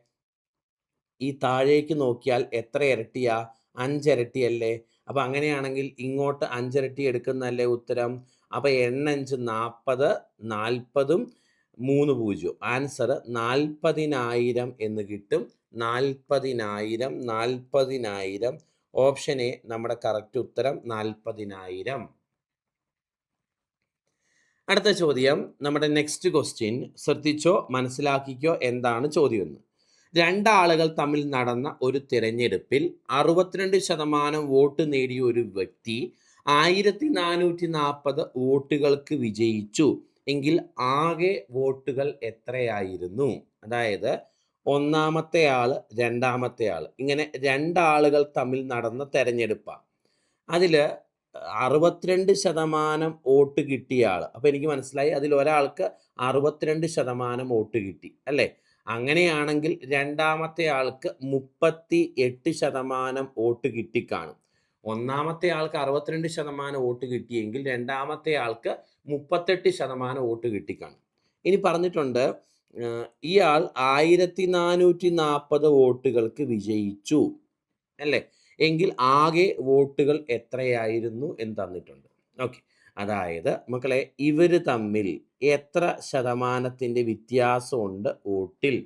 ഈ താഴേക്ക് നോക്കിയാൽ എത്ര ഇരട്ടിയാ? 5 ഇരട്ടിയല്ലേ? അപ്പം അങ്ങനെയാണെങ്കിൽ ഇങ്ങോട്ട് 5 ഇരട്ടി എടുക്കുന്നതല്ലേ ഉത്തരം? അപ്പം 8×5 40, 40ഉം 3 0. ആൻസർ 40,000 എന്ന് കിട്ടും. 40,000. ഓപ്ഷൻ എ നമ്മുടെ കറക്റ്റ് ഉത്തരം 40,000. അടുത്ത ചോദ്യം, നമ്മുടെ നെക്സ്റ്റ് ക്വസ്റ്റ്യൻ ശ്രദ്ധിച്ചോ, മനസ്സിലാക്കിക്കോ എന്താണ് ചോദ്യം എന്ന്. രണ്ടാളുകൾ തമ്മിൽ നടന്ന ഒരു തിരഞ്ഞെടുപ്പിൽ 62% വോട്ട് നേടിയ ഒരു വ്യക്തി 1440 വോട്ടുകൾക്ക് വിജയിച്ചു എങ്കിൽ ആകെ വോട്ടുകൾ എത്രയായിരുന്നു? അതായത് ഒന്നാമത്തെ ആള്, രണ്ടാമത്തെ ആള്, ഇങ്ങനെ രണ്ടാളുകൾ തമ്മിൽ നടന്ന തെരഞ്ഞെടുപ്പാണ്. അതിൽ 62% വോട്ട് കിട്ടിയ ആൾ, അപ്പോൾ എനിക്ക് മനസ്സിലായി അതിൽ ഒരാൾക്ക് 62% വോട്ട് കിട്ടി അല്ലേ? അങ്ങനെയാണെങ്കിൽ രണ്ടാമത്തെ ആൾക്ക് 38% വോട്ട് കിട്ടിക്കാണും. ഒന്നാമത്തെ ആൾക്ക് 62% വോട്ട് കിട്ടിയെങ്കിൽ രണ്ടാമത്തെ ആൾക്ക് 38% വോട്ട് കിട്ടിക്കാണും. ഇനി പറഞ്ഞിട്ടുണ്ട് ഇയാൾ 1440 വോട്ടുകൾക്ക് വിജയിച്ചു അല്ലേ, എങ്കിൽ ആകെ വോട്ടുകൾ എത്രയായിരുന്നു എന്ന് തന്നിട്ടുണ്ട്. ഓക്കെ, അതായത് മക്കളെ ഇവർ തമ്മിൽ എത്ര ശതമാനത്തിൻ്റെ വ്യത്യാസമുണ്ട് വോട്ടിൽ?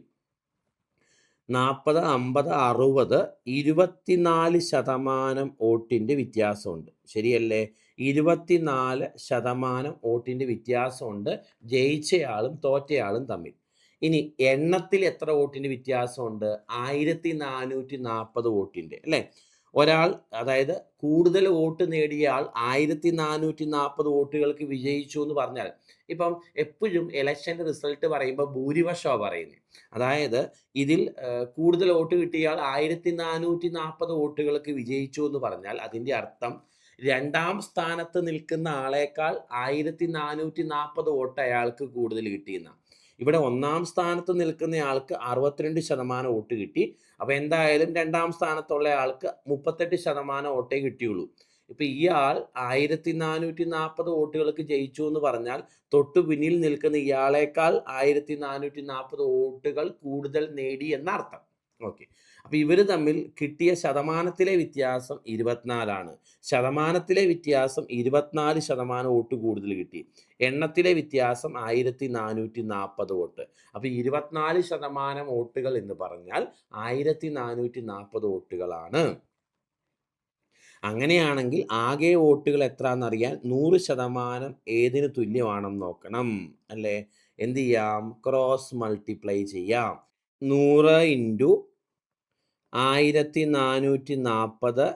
40, 50, 60, 24% വോട്ടിൻ്റെ വ്യത്യാസമുണ്ട്. ശരിയല്ലേ? 24% വോട്ടിൻ്റെ വ്യത്യാസമുണ്ട് ജയിച്ചയാളും തോറ്റയാളും തമ്മിൽ. ഇനി എണ്ണത്തിൽ എത്ര വോട്ടിൻ്റെ വ്യത്യാസമുണ്ട്? 1440 വോട്ടിൻ്റെ അല്ലേ. ഒരാൾ, അതായത് കൂടുതൽ വോട്ട് നേടിയ ആൾ 1440 വോട്ടുകൾക്ക് വിജയിച്ചു എന്ന് പറഞ്ഞാൽ, ഇപ്പം എപ്പോഴും ഇലക്ഷൻ്റെ റിസൾട്ട് പറയുമ്പോൾ ഭൂരിപക്ഷമാണ് പറയുന്നത്. അതായത് ഇതിൽ കൂടുതൽ വോട്ട് കിട്ടിയ ആൾ 1440 വോട്ടുകൾക്ക് വിജയിച്ചു എന്ന് പറഞ്ഞാൽ അതിൻ്റെ അർത്ഥം രണ്ടാം സ്ഥാനത്ത് നിൽക്കുന്ന ആളേക്കാൾ 1440 വോട്ട് അയാൾക്ക് കൂടുതൽ കിട്ടിയെന്നാണ്. ഇവിടെ ഒന്നാം സ്ഥാനത്ത് നിൽക്കുന്ന ആൾക്ക് 62% വോട്ട് കിട്ടി. അപ്പോൾ എന്തായാലും രണ്ടാം സ്ഥാനത്തുള്ള ആൾക്ക് 38% വോട്ടേ കിട്ടിയുള്ളൂ. ഇപ്പം ഇയാൾ 1440 വോട്ടുകൾക്ക് ജയിച്ചു എന്ന് പറഞ്ഞാൽ തൊട്ടു പിന്നിൽ നിൽക്കുന്ന ഇയാളേക്കാൾ 1440 വോട്ടുകൾ കൂടുതൽ നേടി എന്നർത്ഥം. ഓക്കെ, അപ്പോൾ ഇവർ തമ്മിൽ കിട്ടിയ ശതമാനത്തിലെ വ്യത്യാസം 24ആണ്. ശതമാനത്തിലെ വ്യത്യാസം 24% വോട്ട് കൂടുതൽ കിട്ടി. എണ്ണത്തിലെ വ്യത്യാസം 1440 വോട്ട്. അപ്പോൾ 24% വോട്ടുകൾ എന്ന് പറഞ്ഞാൽ 1440 വോട്ടുകളാണ്. അങ്ങനെയാണെങ്കിൽ ആകെ വോട്ടുകൾ എത്രയെന്നറിയാൻ 100% ഏതിന് തുല്യമാണെന്ന് നോക്കണം അല്ലേ. എന്ത് ചെയ്യാം? ക്രോസ് മൾട്ടിപ്ലൈ ചെയ്യാം. 100 × 1440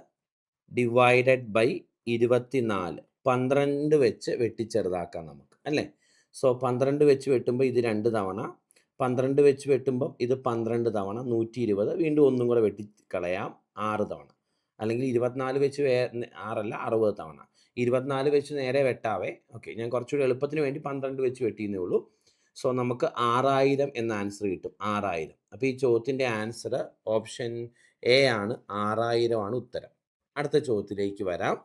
ഡിവൈഡഡ് ബൈ 24, 12 വെച്ച് വെട്ടിച്ചെറുതാക്കാം നമുക്ക് അല്ലേ. സോ 12 വെച്ച് വെട്ടുമ്പോൾ ഇത് 2 തവണ, 12 വെച്ച് വെട്ടുമ്പോൾ ഇത് 12 തവണ 120, വീണ്ടും ഒന്നും കൂടെ വെട്ടിക്കളയാം 6 തവണ, അല്ലെങ്കിൽ 24 വെച്ച് 6 അല്ല 60 തവണ. 24 വെച്ച് നേരെ വെട്ടാവേ. ഓക്കെ, ഞാൻ കുറച്ചുകൂടി എളുപ്പത്തിന് വേണ്ടി 12 വെച്ച് വെട്ടിയെന്നേ ഉള്ളൂ. സോ നമുക്ക് 6000 എന്ന ആൻസർ കിട്ടും. 6000. അപ്പോൾ ഈ ചോദ്യത്തിൻ്റെ ആൻസർ ഓപ്ഷൻ എ ആണ്, 6000 ആണ് ഉത്തരം. അടുത്ത ചോദ്യത്തിലേക്ക് വരാം.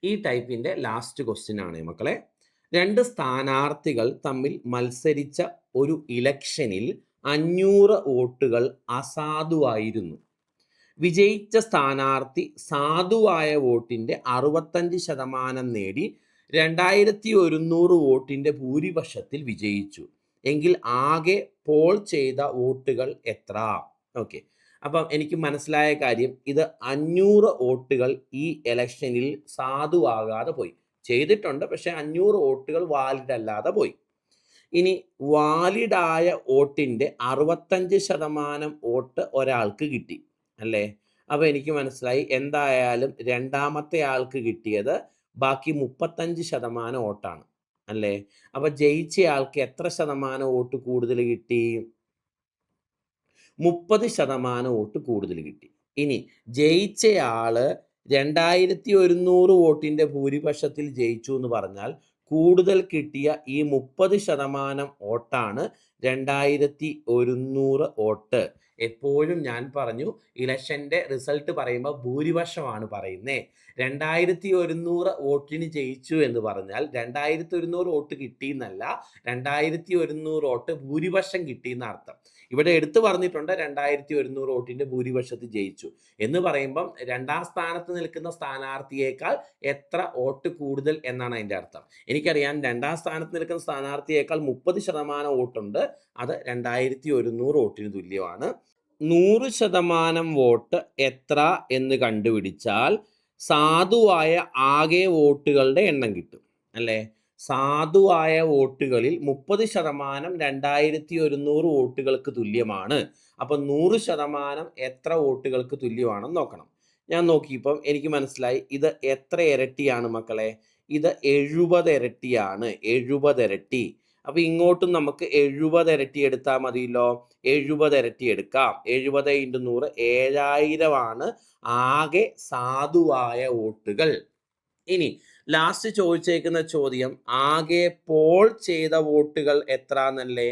ഈ ടൈപ്പിൻ്റെ ലാസ്റ്റ് ക്വസ്റ്റ്യൻ ആണ് മക്കളെ. 2 സ്ഥാനാർത്ഥികൾ തമ്മിൽ മത്സരിച്ച ഒരു ഇലക്ഷനിൽ 500 വോട്ടുകൾ അസാധുവായിരുന്നു. വിജയിച്ച സ്ഥാനാർത്ഥി സാധുവായ വോട്ടിൻ്റെ 65% നേടി 2100 വോട്ടിൻ്റെ ഭൂരിപക്ഷത്തിൽ വിജയിച്ചു. എങ്കിൽ ആകെ പോൾ ചെയ്ത വോട്ടുകൾ എത്ര? ഓക്കെ, അപ്പം എനിക്ക് മനസ്സിലായ കാര്യം, ഇത് 500 വോട്ടുകൾ ഈ ഇലക്ഷനിൽ സാധുവാകാതെ പോയി. ചെയ്തിട്ടുണ്ട്, പക്ഷെ 500 വോട്ടുകൾ വാലിഡ് അല്ലാതെ പോയി. ഇനി വാലിഡായ വോട്ടിൻ്റെ 65% വോട്ട് ഒരാൾക്ക് കിട്ടി അല്ലേ. അപ്പോൾ എനിക്ക് മനസ്സിലായി എന്തായാലും രണ്ടാമത്തെ ആൾക്ക് കിട്ടിയത് ബാക്കി 35% വോട്ടാണ് അല്ലേ. അപ്പോൾ ജയിച്ച ആൾക്ക് എത്ര ശതമാനം വോട്ട് കൂടുതൽ കിട്ടി? 30% വോട്ട് കൂടുതൽ കിട്ടി. ഇനി ജയിച്ചയാള് 2100 വോട്ടിൻ്റെ ഭൂരിപക്ഷത്തിൽ ജയിച്ചു എന്ന് പറഞ്ഞാൽ കൂടുതൽ കിട്ടിയ ഈ 30% വോട്ടാണ് 2100 വോട്ട്. എപ്പോഴും ഞാൻ പറഞ്ഞു, ഇലക്ഷൻ്റെ റിസൾട്ട് പറയുമ്പോൾ ഭൂരിപക്ഷമാണ് പറയുന്നത്. 2100 വോട്ടിന് ജയിച്ചു എന്ന് പറഞ്ഞാൽ 2100 വോട്ട് കിട്ടിയെന്നല്ല, 2100 വോട്ട് ഭൂരിപക്ഷം കിട്ടിയെന്ന അർത്ഥം. ഇവിടെ എടുത്തു പറഞ്ഞിട്ടുണ്ട് 2100 വോട്ടിൻ്റെ ഭൂരിപക്ഷത്തിൽ ജയിച്ചു എന്ന് പറയുമ്പം രണ്ടാം സ്ഥാനത്ത് നിൽക്കുന്ന സ്ഥാനാർത്ഥിയേക്കാൾ എത്ര വോട്ട് കൂടുതൽ എന്നാണ് അതിൻ്റെ അർത്ഥം. എനിക്കറിയാം രണ്ടാം സ്ഥാനത്ത് നിൽക്കുന്ന സ്ഥാനാർത്ഥിയേക്കാൾ 30% വോട്ടുണ്ട്, അത് 2100 വോട്ടിന് തുല്യമാണ്. 100% വോട്ട് എത്ര എന്ന് കണ്ടുപിടിച്ചാൽ സാധുവായ ആകെ വോട്ടുകളുടെ എണ്ണം കിട്ടും അല്ലേ. സാധുവായ വോട്ടുകളിൽ 30% 2100 വോട്ടുകൾക്ക് തുല്യമാണ്. അപ്പം 100% എത്ര വോട്ടുകൾക്ക് തുല്യമാണെന്ന് നോക്കണം. ഞാൻ നോക്കിയപ്പം എനിക്ക് മനസ്സിലായി ഇത് എത്ര ഇരട്ടിയാണ് മക്കളെ? ഇത് 70 ഇരട്ടിയാണ്. 70 ഇരട്ടി. അപ്പോൾ ഇങ്ങോട്ടും നമുക്ക് 70 ഇരട്ടി എടുത്താൽ മതിയല്ലോ. 70 ഇരട്ടി എടുക്കാം. 70 × 100 7000 ആണ് ആകെ സാധുവായ വോട്ടുകൾ. ഇനി ലാസ്റ്റ് ചോദിച്ചേക്കുന്ന ചോദ്യം ആകെ പോൾ ചെയ്ത വോട്ടുകൾ എത്ര എന്നല്ലേ.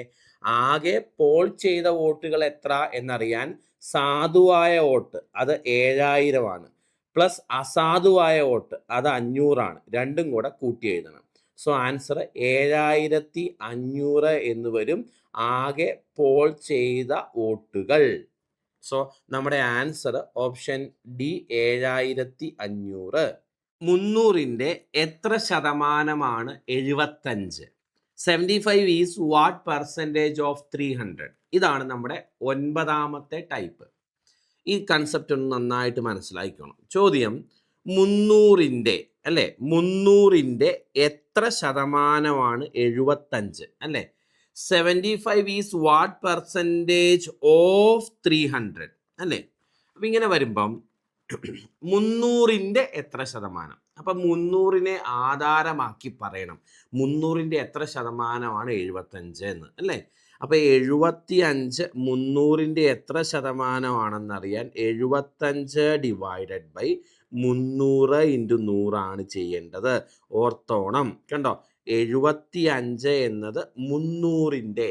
ആകെ പോൾ ചെയ്ത വോട്ടുകൾ എത്ര എന്നറിയാൻ സാധുവായ വോട്ട് അത് 7000 ആണ്, പ്ലസ് അസാധുവായ വോട്ട് അത് 500 ആണ്. രണ്ടും കൂടെ കൂട്ടി എഴുതണം. സോ ആൻസർ 7500 എന്ന് വരും ആകെ പോൾ ചെയ്ത വോട്ടുകൾ. സോ നമ്മുടെ ആൻസർ ഓപ്ഷൻ ഡി 7500. 300ന്റെ എത്ര ശതമാനമാണ് 75? 75 ഈസ് വാട്ട് പെർസെൻറ്റേജ് ഓഫ് 300? ഇതാണ് നമ്മുടെ 9ാമത്തെ ടൈപ്പ്. ഈ കൺസെപ്റ്റ് ഒന്ന് നന്നായിട്ട് മനസ്സിലാക്കണം. ചോദ്യം 300ന്റെ അല്ലേ, 300ന്റെ എത്ര ശതമാനമാണ് 75 അല്ലേ? 75 ഈസ് വാട്ട് പെർസെൻറ്റേജ് ഓഫ് 300 അല്ലേ? അപ്പം ഇങ്ങനെ വരുമ്പം 300ന്റെ എത്ര ശതമാനം, അപ്പം 300നെ ആധാരമാക്കി പറയണം 300ന്റെ എത്ര ശതമാനമാണ് 75 എന്ന് അല്ലേ? അപ്പം 75 300ന്റെ എത്ര ശതമാനമാണെന്നറിയാൻ 75 ഡിവൈഡഡ് ബൈ 300 ഇൻറ്റു 100 ആണ് ചെയ്യേണ്ടത്. ഓർത്തോണം കണ്ടോ, 75 എന്നത് 300ന്റെ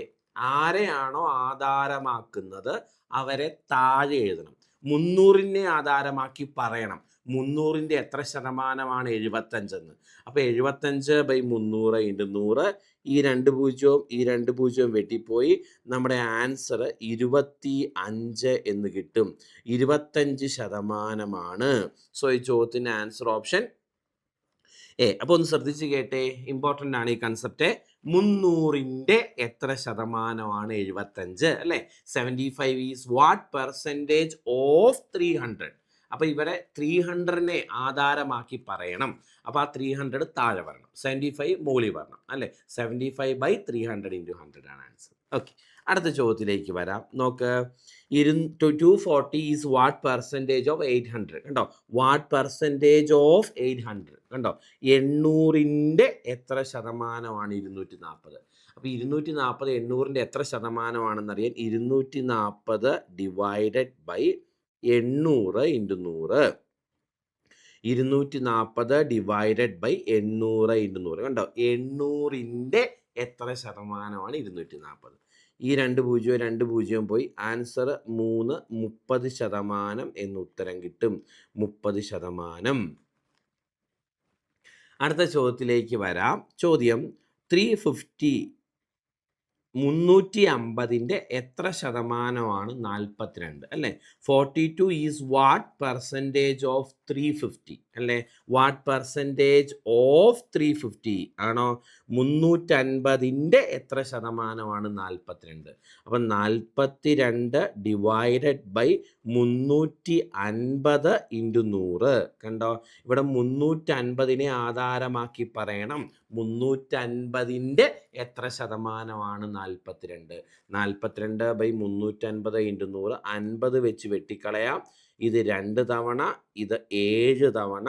ആരെയാണോ ആധാരമാക്കുന്നത് അവരെ താഴെ എഴുതണം. 300നെ ആധാരമാക്കി പറയണം 300ന്റെ എത്ര ശതമാനമാണ് 75 എന്ന്. അപ്പോൾ 75 ബൈ 300 ഇൻറ്റു 100, ഈ 2 പൂജ്യവും ഈ 2 പൂജ്യവും വെട്ടിപ്പോയി നമ്മുടെ ആൻസർ 25 എന്ന് കിട്ടും. 25% സോ ഈ ചോദ്യത്തിൻ്റെ ആൻസർ ഓപ്ഷൻ എ. അപ്പോൾ ഒന്ന് ശ്രദ്ധിച്ച് കേട്ടെ, ഇമ്പോർട്ടൻ്റ് ആണ് ഈ കൺസെപ്റ്റ്. 300ന്റെ എത്ര ശതമാനമാണ് 75 അല്ലേ? 75 ഈസ് വാട്ട് പെർസെൻറ്റേജ് ഓഫ് 300. അപ്പോൾ ഇവിടെ 300നെ ആധാരമാക്കി പറയണം. അപ്പോൾ ആ 300 താഴെ വരണം, 75 മുകളിൽ വരണം അല്ലേ? 75 ബൈ 300 ഇൻറ്റു 100 ആണ് ആൻസർ. ഓക്കെ, അടുത്ത ചോദ്യത്തിലേക്ക് വരാം. നോക്ക്, 240 ഈസ് വാട്ട് പെർസെൻറ്റേജ് ഓഫ് 800. കണ്ടോ, വാട്ട് പെർസെൻറ്റേജ് ഓഫ് 800 കണ്ടോ. 800ന്റെ എത്ര ശതമാനമാണ് 240? അപ്പോൾ 240 800ന്റെ എത്ര ശതമാനമാണെന്നറിയാൻ 240 ഡിവൈഡഡ് ബൈ 800 ഇൻറ്റു 100. 240 ഡിവൈഡഡ് ബൈ 800 ഇൻറ്റു 100 കണ്ടോ. 800ന്റെ എത്ര ശതമാനമാണ് 240? ഈ 2 പൂജ്യവും 2 പൂജ്യവും പോയി ആൻസർ 3, 30% എന്ന് ഉത്തരം കിട്ടും. 30%. അടുത്ത ചോദ്യത്തിലേക്ക് വരാം. ചോദ്യം 350ന്റെ എത്ര ശതമാനമാണ് 42 അല്ലേ? 42 ഈസ് വാട്ട് പെർസെൻറ്റേജ് ഓഫ് 350 അല്ലേ? വാട്ട് പെർസെൻറ്റേജ് ഓഫ് 350 ആണോ? 350ന്റെ എത്ര ശതമാനമാണ് 42? അപ്പം 42 ഡിവൈഡഡ് ബൈ 350 ഇൻറ്റു 100 കണ്ടോ. ഇവിടെ 350നെ ആധാരമാക്കി പറയണം 350ന്റെ എത്ര ശതമാനമാണ് 42? 42 ബൈ 350 ഇൻറ്റു 100, 50 വെച്ച് വെട്ടിക്കളയാം. ഇത് 2 തവണ, ഇത് 7 തവണ,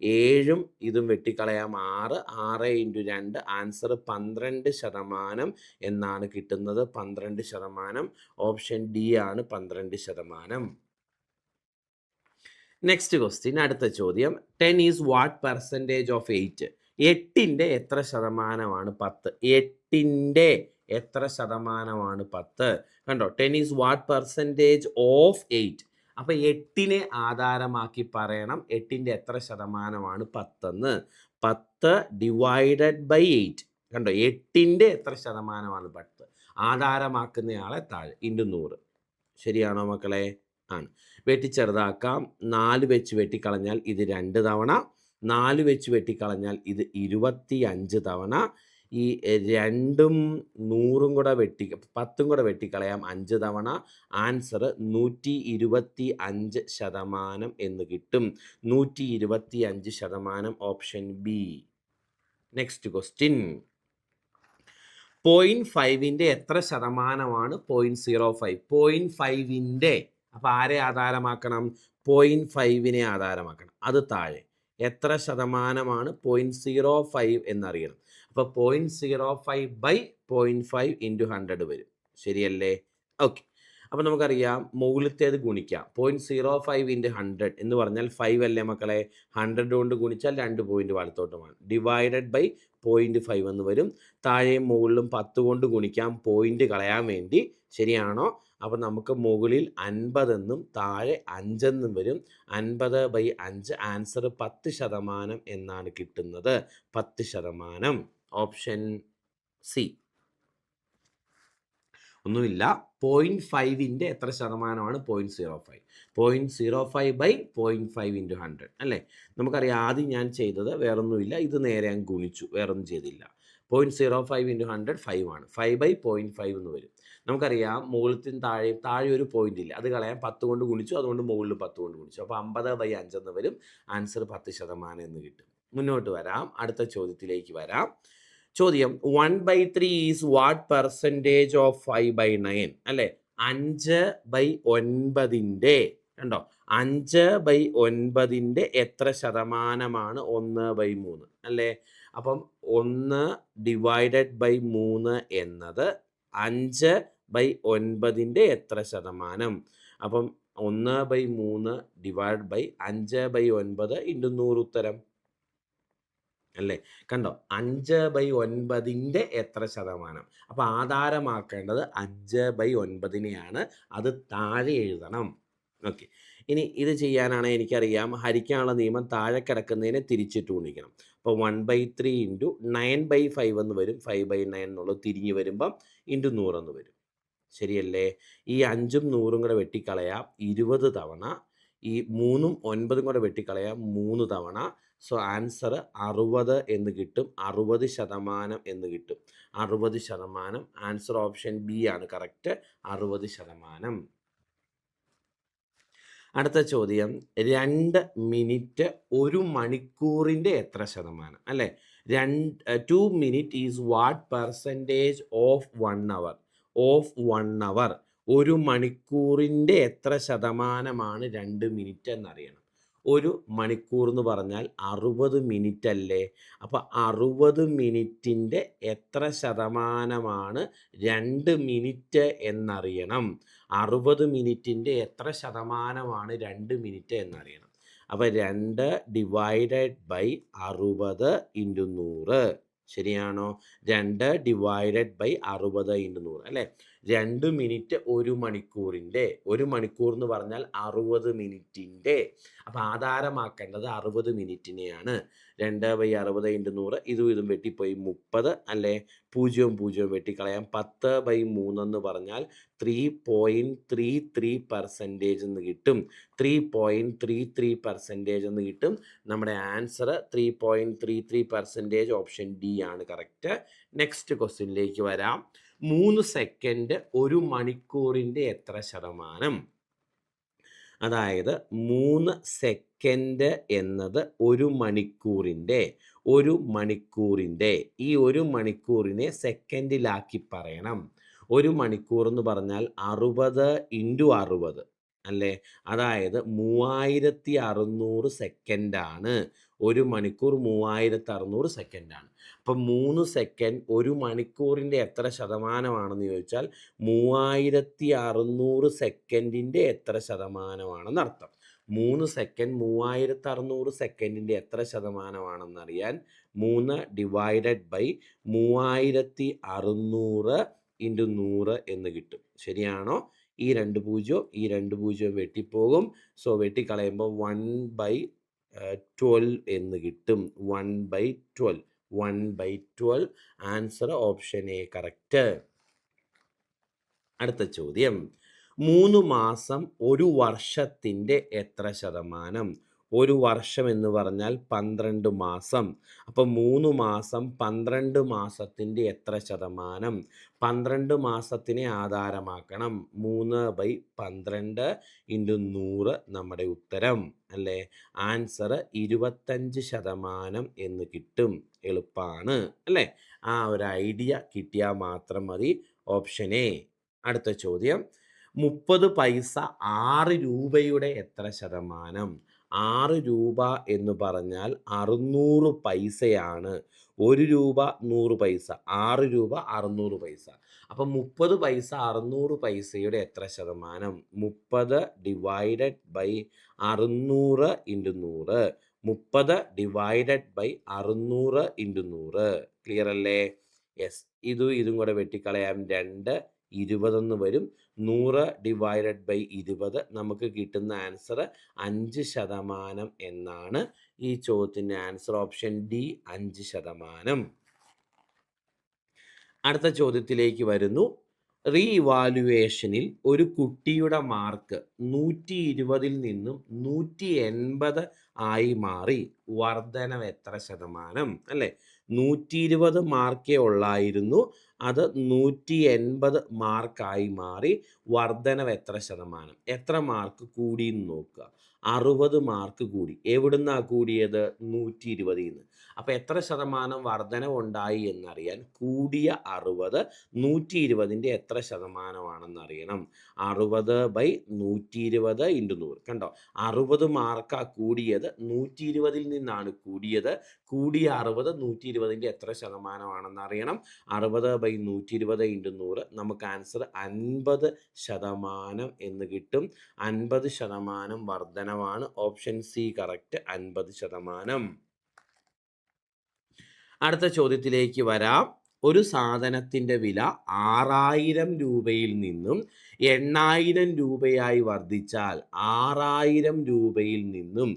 7ഉം ഇതും വെട്ടിക്കളയാം 6, 6 ഇൻറ്റു 2 ആൻസർ 12% എന്നാണ് കിട്ടുന്നത്. 12%. ഓപ്ഷൻ ഡി ആണ് 12%. നെക്സ്റ്റ് ക്വസ്റ്റ്യൻ, അടുത്ത ചോദ്യം 10 ഈസ് വാട്ട് പെർസെൻറ്റേജ് ഓഫ് 8? 8ന്റെ എത്ര ശതമാനമാണ് 10? 8ന്റെ എത്ര ശതമാനമാണ് 10? കണ്ടോ, 10 ഈസ് വാട്ട് പെർസെൻറ്റേജ് ഓഫ് 8. അപ്പോൾ 8നെ ആധാരമാക്കി പറയണം 8ന്റെ എത്ര ശതമാനമാണ് 10 എന്ന്. 10 ഡിവൈഡഡ് ബൈ 8 കണ്ടോ. 8ന്റെ എത്ര ശതമാനമാണ് 10? ആധാരമാക്കുന്നയാളെ താഴെ ഇൻറ്റു 100. ശരിയാണോ മക്കളെ? ആണ്. വെട്ടിച്ചെറുതാക്കാം. 4 വെച്ച് വെട്ടിക്കളഞ്ഞാൽ ഇത് 2 തവണ, 4 വെച്ച് വെട്ടിക്കളഞ്ഞാൽ ഇത് 25 തവണ. ഈ 2ഉം 100ഉം കൂടെ 10ഉം കൂടെ വെട്ടിക്കളയാം 5 തവണ. ആൻസർ 125% എന്ന് കിട്ടും. 125%. Option B. നെക്സ്റ്റ് ക്വസ്റ്റ്യൻ, 0.5ന്റെ എത്ര ശതമാനമാണ് 0.05? 0.5ന്റെ അപ്പോൾ ആരെ ആധാരമാക്കണം? 0.5നെ ആധാരമാക്കണം. അത് താഴെ എത്ര ശതമാനമാണ് 0.05 എന്നറിയണം. അപ്പോൾ 0.05 ബൈ 0.5 ഇൻറ്റു 100 വരും. ശരിയല്ലേ? ഓക്കെ, അപ്പോൾ നമുക്കറിയാം മുകളിലത്തേത് ഗുണിക്കാം. 0.05 ഇൻറ്റു 100 എന്ന് പറഞ്ഞാൽ 5 അല്ലേ മക്കളെ? 100 കൊണ്ട് ഗുണിച്ചാൽ 2 പോയിന്റ് വലത്തോട്ടുമാണ്. ഡിവൈഡഡ് ബൈ 0.5 എന്ന് വരും. താഴെയും മുകളിലും 10 കൊണ്ട് ഗുണിക്കാം പോയിന്റ് കളയാൻ വേണ്ടി. ശരിയാണോ? അപ്പോൾ നമുക്ക് മുകളിൽ 50 എന്നും താഴെ 5 എന്നും വരും. 50 ബൈ 5 ആൻസർ 10% എന്നാണ് കിട്ടുന്നത്. 10%. Option C. ഒന്നുമില്ല. 0.5 എത്ര ശതമാനമാണ് 0.05? 0.05/0.5 × 100 അല്ലേ? നമുക്കറിയാം ആദ്യം ഞാൻ ചെയ്തത് വേറൊന്നുമില്ല, ഇത് നേരെ അങ്ങ് ഗുണിച്ചു, വേറൊന്നും ചെയ്തില്ല. 0.05 × 100 5 ആണ്. 5/0.5 എന്ന് വരും. നമുക്കറിയാം മുകളിലത്തിന് താഴെ ഒരു പോയിന്റ് ഇല്ല, അത് കളയാൻ 10 കൊണ്ട് ഗുണിച്ചു, അതുകൊണ്ട് മുകളിൽ 10 കൊണ്ട് ഗുണിച്ചു. അപ്പോൾ 50/5 എന്ന് വരും. ആൻസർ 10% എന്ന് കിട്ടും. മുന്നോട്ട് വരാം, അടുത്ത ചോദ്യത്തിലേക്ക് വരാം. ചോദ്യം 1/3 ഈസ് വാട്ട് പെർസെൻറ്റേജ് ഓഫ് 5/9 അല്ലേ? 5/9 കണ്ടോ, 5/9 എത്ര ശതമാനമാണ് 1/3 അല്ലേ? അപ്പം 1/3 എന്നത് 5/9 എത്ര ശതമാനം? അപ്പം 1/3 ÷ 5/9 × 100 ഉത്തരം അല്ലേ? കണ്ടോ, 5/9 എത്ര ശതമാനം? അപ്പോൾ ആധാരമാക്കേണ്ടത് 5/9 അത് താഴെ എഴുതണം. ഓക്കെ, ഇനി ഇത് ചെയ്യാനാണ് എനിക്കറിയാം ഹരിക്കാനുള്ള നിയമം താഴെ കിടക്കുന്നതിനെ തിരിച്ചിട്ട് ഗുണിക്കണം. അപ്പോൾ 1/3 × 9/5 എന്ന് വരും. 5/9 എന്നുള്ളത് തിരിഞ്ഞ് വരുമ്പം × 100 എന്ന് വരും. ശരിയല്ലേ? ഈ 5ഉം 100ഉം കൂടെ വെട്ടിക്കളയാം 20 തവണ, ഈ 3ഉം 9ഉം കൂടെ വെട്ടിക്കളയാം 3 തവണ. സോ ആൻസർ 60 എന്ന് കിട്ടും. 60% എന്ന് കിട്ടും. 60%. ആൻസർ ഓപ്ഷൻ ബി ആണ് കറക്റ്റ്, 60%. അടുത്ത ചോദ്യം 2 മിനിറ്റ് 1 മണിക്കൂറിൻ്റെ എത്ര ശതമാനം അല്ലേ? 2 minute is what percentage of 1 hour? Of 1 hour 1 മണിക്കൂറിൻ്റെ എത്ര ശതമാനമാണ് 2 മിനിറ്റ് എന്നറിയണം. 1 മണിക്കൂർ എന്ന് പറഞ്ഞാൽ 60 മിനിറ്റ് അല്ലേ? അപ്പോൾ 60 മിനിറ്റിൻ്റെ എത്ര ശതമാനമാണ് 2 മിനിറ്റ് എന്നറിയണം. 60 മിനിറ്റിൻ്റെ എത്ര ശതമാനമാണ് 2 മിനിറ്റ് എന്നറിയണം. അപ്പോൾ 2 ÷ 60 × 100 ശരിയാണോ? 2 ÷ 60 × 100 അല്ലേ? 2 മിനിറ്റ് 1 മണിക്കൂറിൻ്റെ, 1 മണിക്കൂർ എന്ന് പറഞ്ഞാൽ 60 മിനിറ്റിൻ്റെ. അപ്പോൾ ആധാരമാക്കേണ്ടത് 60 മിനിറ്റിനെയാണ്. 2/60 × 100, ഇതും വെട്ടിപ്പോയി 30 അല്ലേ? 0 വെട്ടിക്കളയാം. 10/3 എന്ന് പറഞ്ഞാൽ 3.33% എന്ന് കിട്ടും. 3.33% എന്ന് കിട്ടും. നമ്മുടെ ആൻസർ 3.33%. ഓപ്ഷൻ ഡി ആണ് കറക്റ്റ്. നെക്സ്റ്റ് ക്വസ്റ്റ്യനിലേക്ക് വരാം. 3 സെക്കൻഡ് 1 മണിക്കൂറിൻ്റെ എത്ര ശതമാനം? അതായത് 3 സെക്കൻഡ് എന്നത് 1 മണിക്കൂറിൻ്റെ ഈ 1 മണിക്കൂറിനെ സെക്കൻഡിലാക്കി പറയണം. 1 മണിക്കൂർ എന്ന് പറഞ്ഞാൽ 60 × 60 അല്ലേ? അതായത് 3600 സെക്കൻഡാണ്. 1 മണിക്കൂർ 3600 സെക്കൻഡാണ്. അപ്പം 3 സെക്കൻഡ് 1 മണിക്കൂറിൻ്റെ എത്ര ശതമാനമാണെന്ന് ചോദിച്ചാൽ 3600 സെക്കൻഡിൻ്റെ എത്ര ശതമാനമാണെന്ന് അർത്ഥം. 3 സെക്കൻഡ് 3600 സെക്കൻഡിൻ്റെ എത്ര ശതമാനമാണെന്നറിയാൻ 3 ÷ 3600 × 100 എന്ന് കിട്ടും. ശരിയാണോ? ഈ 2 0 വെട്ടിപ്പോകും. സോ വെട്ടിക്കളയുമ്പോൾ 1/12 എന്ന് കിട്ടും. 1/12. Answer option A correct. അടുത്ത ചോദ്യം 3 മാസം 1 വർഷത്തിൻ്റെ എത്ര ശതമാനം? 1 വർഷം എന്ന് പറഞ്ഞാൽ 12 മാസം. അപ്പം 3 മാസം 12 മാസത്തിൻ്റെ എത്ര ശതമാനം? 12 മാസത്തിനെ ആധാരമാക്കണം. 3/12 × 100 നമ്മുടെ ഉത്തരം അല്ലേ? ആൻസർ 25% എന്ന് കിട്ടും. എളുപ്പമാണ് അല്ലേ? ആ ഒരു ഐഡിയ കിട്ടിയാൽ മാത്രം മതി. Option A. അടുത്ത ചോദ്യം 30 പൈസ 6 രൂപയുടെ എത്ര ശതമാനം? 6 രൂപ എന്ന് പറഞ്ഞാൽ 600 പൈസയാണ്. 1 രൂപ 100 പൈസ, 6 രൂപ 600 പൈസ. അപ്പം 30 പൈസ 600 പൈസയുടെ എത്ര ശതമാനം? 30 ÷ 600 × 100. 30 ÷ 600 × 100. ക്ലിയർ അല്ലേ? യെസ്. ഇതും കൂടെ വെട്ടിക്കളയാം. 2 20 എന്ന് വരും. 100 ÷ 20 നമുക്ക് കിട്ടുന്ന ആൻസർ 5% എന്നാണ്. ഈ ചോദ്യത്തിൻ്റെ ആൻസർ ഓപ്ഷൻ ഡി 5%. അടുത്ത ചോദ്യത്തിലേക്ക് വരുന്നു. റീ ഇവാലുവേഷനിൽ ഒരു കുട്ടിയുടെ മാർക്ക് 120 നിന്നും 180 ആയി മാറി വർധനവ് എത്ര ശതമാനം? അല്ലേ, 120 മാർക്കേ ഉള്ളായിരുന്നു, അത് 180 മാർക്കായി മാറി വർധനവ് എത്ര ശതമാനം? എത്ര മാർക്ക് കൂടി എന്ന് നോക്കുക. 60 മാർക്ക് കൂടി. എവിടുന്നാ കൂടിയത്? 120 നിന്ന്. അപ്പം എത്ര ശതമാനം വർധനവ് ഉണ്ടായി എന്നറിയാൻ കൂടിയ 60 120ൻ്റെ എത്ര ശതമാനമാണെന്ന് അറിയണം. 60/120 × 100. കണ്ടോ, 60 മാർക്കാ കൂടിയത്, 120 നിന്നാണ് കൂടിയത്. കൂടിയ 60 120ൻ്റെ എത്ര ശതമാനമാണെന്ന് അറിയണം. 60/120 × 100. നമുക്ക് ആൻസർ 50% എന്ന് കിട്ടും. 50% വർധനവാണ്. Option C correct, 50%. അടുത്ത ചോദ്യത്തിലേക്ക് വരാം. ഒരു സാധനത്തിൻ്റെ വില 6000 രൂപയിൽ നിന്നും 8000 രൂപയായി വർദ്ധിച്ചാൽ, 6000 രൂപയിൽ നിന്നും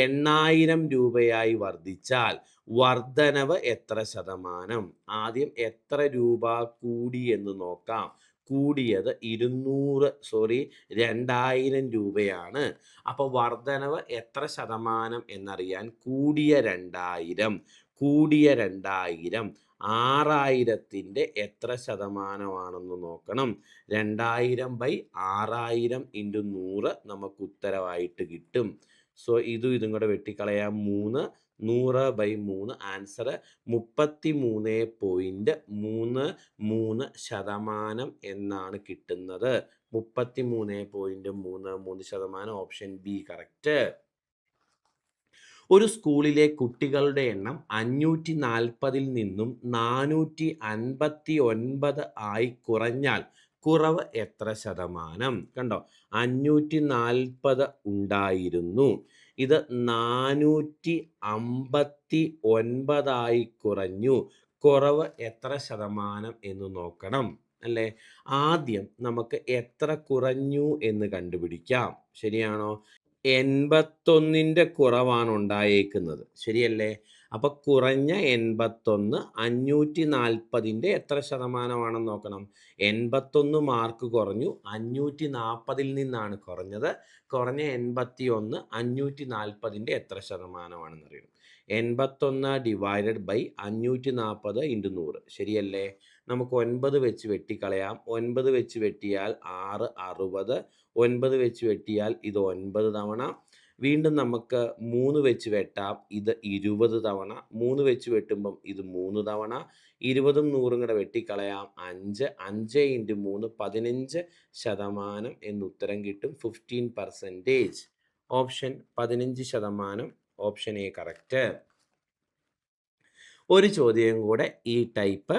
8000 രൂപയായി വർദ്ധിച്ചാൽ വർധനവ് എത്ര ശതമാനം? ആദ്യം എത്ര രൂപ കൂടി എന്ന് നോക്കാം. കൂടിയത് 2000 രൂപയാണ്. അപ്പോൾ വർധനവ് എത്ര ശതമാനം എന്നറിയാൻ കൂടിയ 2000, കൂടിയ 2000 6000ൻ്റെ എത്ര ശതമാനമാണെന്ന് നോക്കണം. 2000/6000 × 100 നമുക്ക് ഉത്തരവായിട്ട് കിട്ടും. സോ ഇതും കൂടെ വെട്ടിക്കളയാം. 3, 100/3. ആൻസർ 33.33% എന്നാണ് കിട്ടുന്നത്. 33.33%. Option B correct. ഒരു സ്കൂളിലെ കുട്ടികളുടെ എണ്ണം 540 നിന്നും 459 ആയി കുറഞ്ഞാൽ കുറവ് എത്ര ശതമാനം? കണ്ടോ, 540 ഉണ്ടായിരുന്നു, ഇത് 459 ആയി കുറഞ്ഞു. കുറവ് എത്ര ശതമാനം എന്ന് നോക്കണം അല്ലേ. ആദ്യം നമുക്ക് എത്ര കുറഞ്ഞു എന്ന് കണ്ടുപിടിക്കാം. ശരിയാണോ? 81ൻ്റെ കുറവാണ് ഉണ്ടായേക്കുന്നത്, ശരിയല്ലേ? അപ്പം കുറഞ്ഞ 81 540ൻ്റെ എത്ര ശതമാനമാണെന്ന് നോക്കണം. 81 മാർക്ക് കുറഞ്ഞു, 540 നിന്നാണ് കുറഞ്ഞത്. കുറഞ്ഞ 81 540ൻ്റെ എത്ര ശതമാനമാണെന്ന് അറിയണം. 81/540 × 100. ശരിയല്ലേ? നമുക്ക് 9 വെച്ച് വെട്ടിക്കളയാം. 9 വെച്ച് വെട്ടിയാൽ 6, 60. 9 വെച്ച് വെട്ടിയാൽ ഇത് 9 തവണ. വീണ്ടും നമുക്ക് 3 വെച്ച് വെട്ടാം. ഇത് 20 തവണ. 3 വെച്ച് വെട്ടുമ്പം ഇത് 3 തവണ. 20ഉം 100ഉം കൂടെ വെട്ടിക്കളയാം. 5. 5 × 3 15% എന്ന് ഉത്തരം കിട്ടും. 15%. ഓപ്ഷൻ 15%. Option A correct. ഒരു ചോദ്യം കൂടെ ഈ ടൈപ്പ്.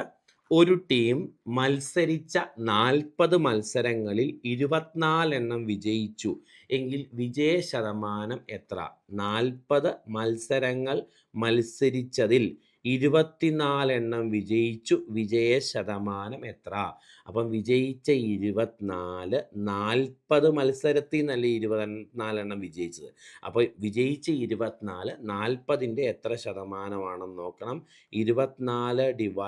ഒരു ടീം മത്സരിച്ച 40 മത്സരങ്ങളിൽ 24 എണ്ണം വിജയിച്ചു എങ്കിൽ വിജയ ശതമാനം എത്ര? 40 മത്സരങ്ങൾ മത്സരിച്ചതിൽ 24 എണ്ണം വിജയിച്ചു, വിജയ ശതമാനം എത്ര? അപ്പം വിജയിച്ച 24, 40 മത്സരത്തിൽ നിന്നല്ല 24 എണ്ണം വിജയിച്ചത്. അപ്പോൾ വിജയിച്ച 24 40ൻ്റെ എത്ര ശതമാനമാണെന്ന് നോക്കണം. 24/40 ×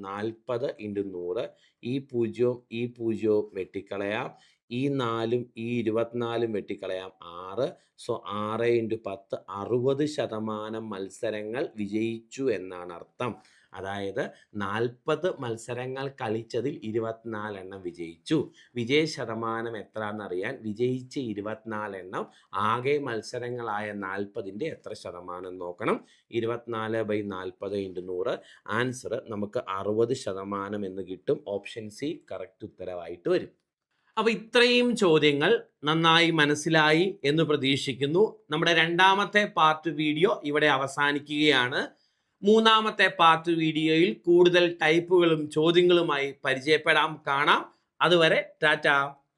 100. ഈ 0 വെട്ടിക്കളയാം. ഈ 4ഉം ഈ 24ഉം വെട്ടിക്കളയാം. 6. സോ 6 × 10 60% മത്സരങ്ങൾ വിജയിച്ചു എന്നാണ് അർത്ഥം. അതായത് 40 മത്സരങ്ങൾ കളിച്ചതിൽ 24 എണ്ണം വിജയിച്ചു. വിജയ ശതമാനം എത്ര എന്നറിയാൻ വിജയിച്ച 24 എണ്ണം ആകെ മത്സരങ്ങളായ 40ൻ്റെ എത്ര ശതമാനം നോക്കണം. 24/40 × 100. ആൻസർ നമുക്ക് 60% എന്ന് കിട്ടും. ഓപ്ഷൻ സി കറക്റ്റ് ഉത്തരവായിട്ട് വരും. അപ്പോൾ ഇത്രയും ചോദ്യങ്ങൾ നന്നായി മനസ്സിലായി എന്ന് പ്രതീക്ഷിക്കുന്നു. നമ്മുടെ രണ്ടാമത്തെ പാർട്ട് വീഡിയോ ഇവിടെ അവസാനിക്കുകയാണ്. മൂന്നാമത്തെ പാർട്ട് വീഡിയോയിൽ കൂടുതൽ ടൈപ്പുകളും ചോദ്യങ്ങളുമായി പരിചയപ്പെടാം. കാണാം. അതുവരെ ടാറ്റ.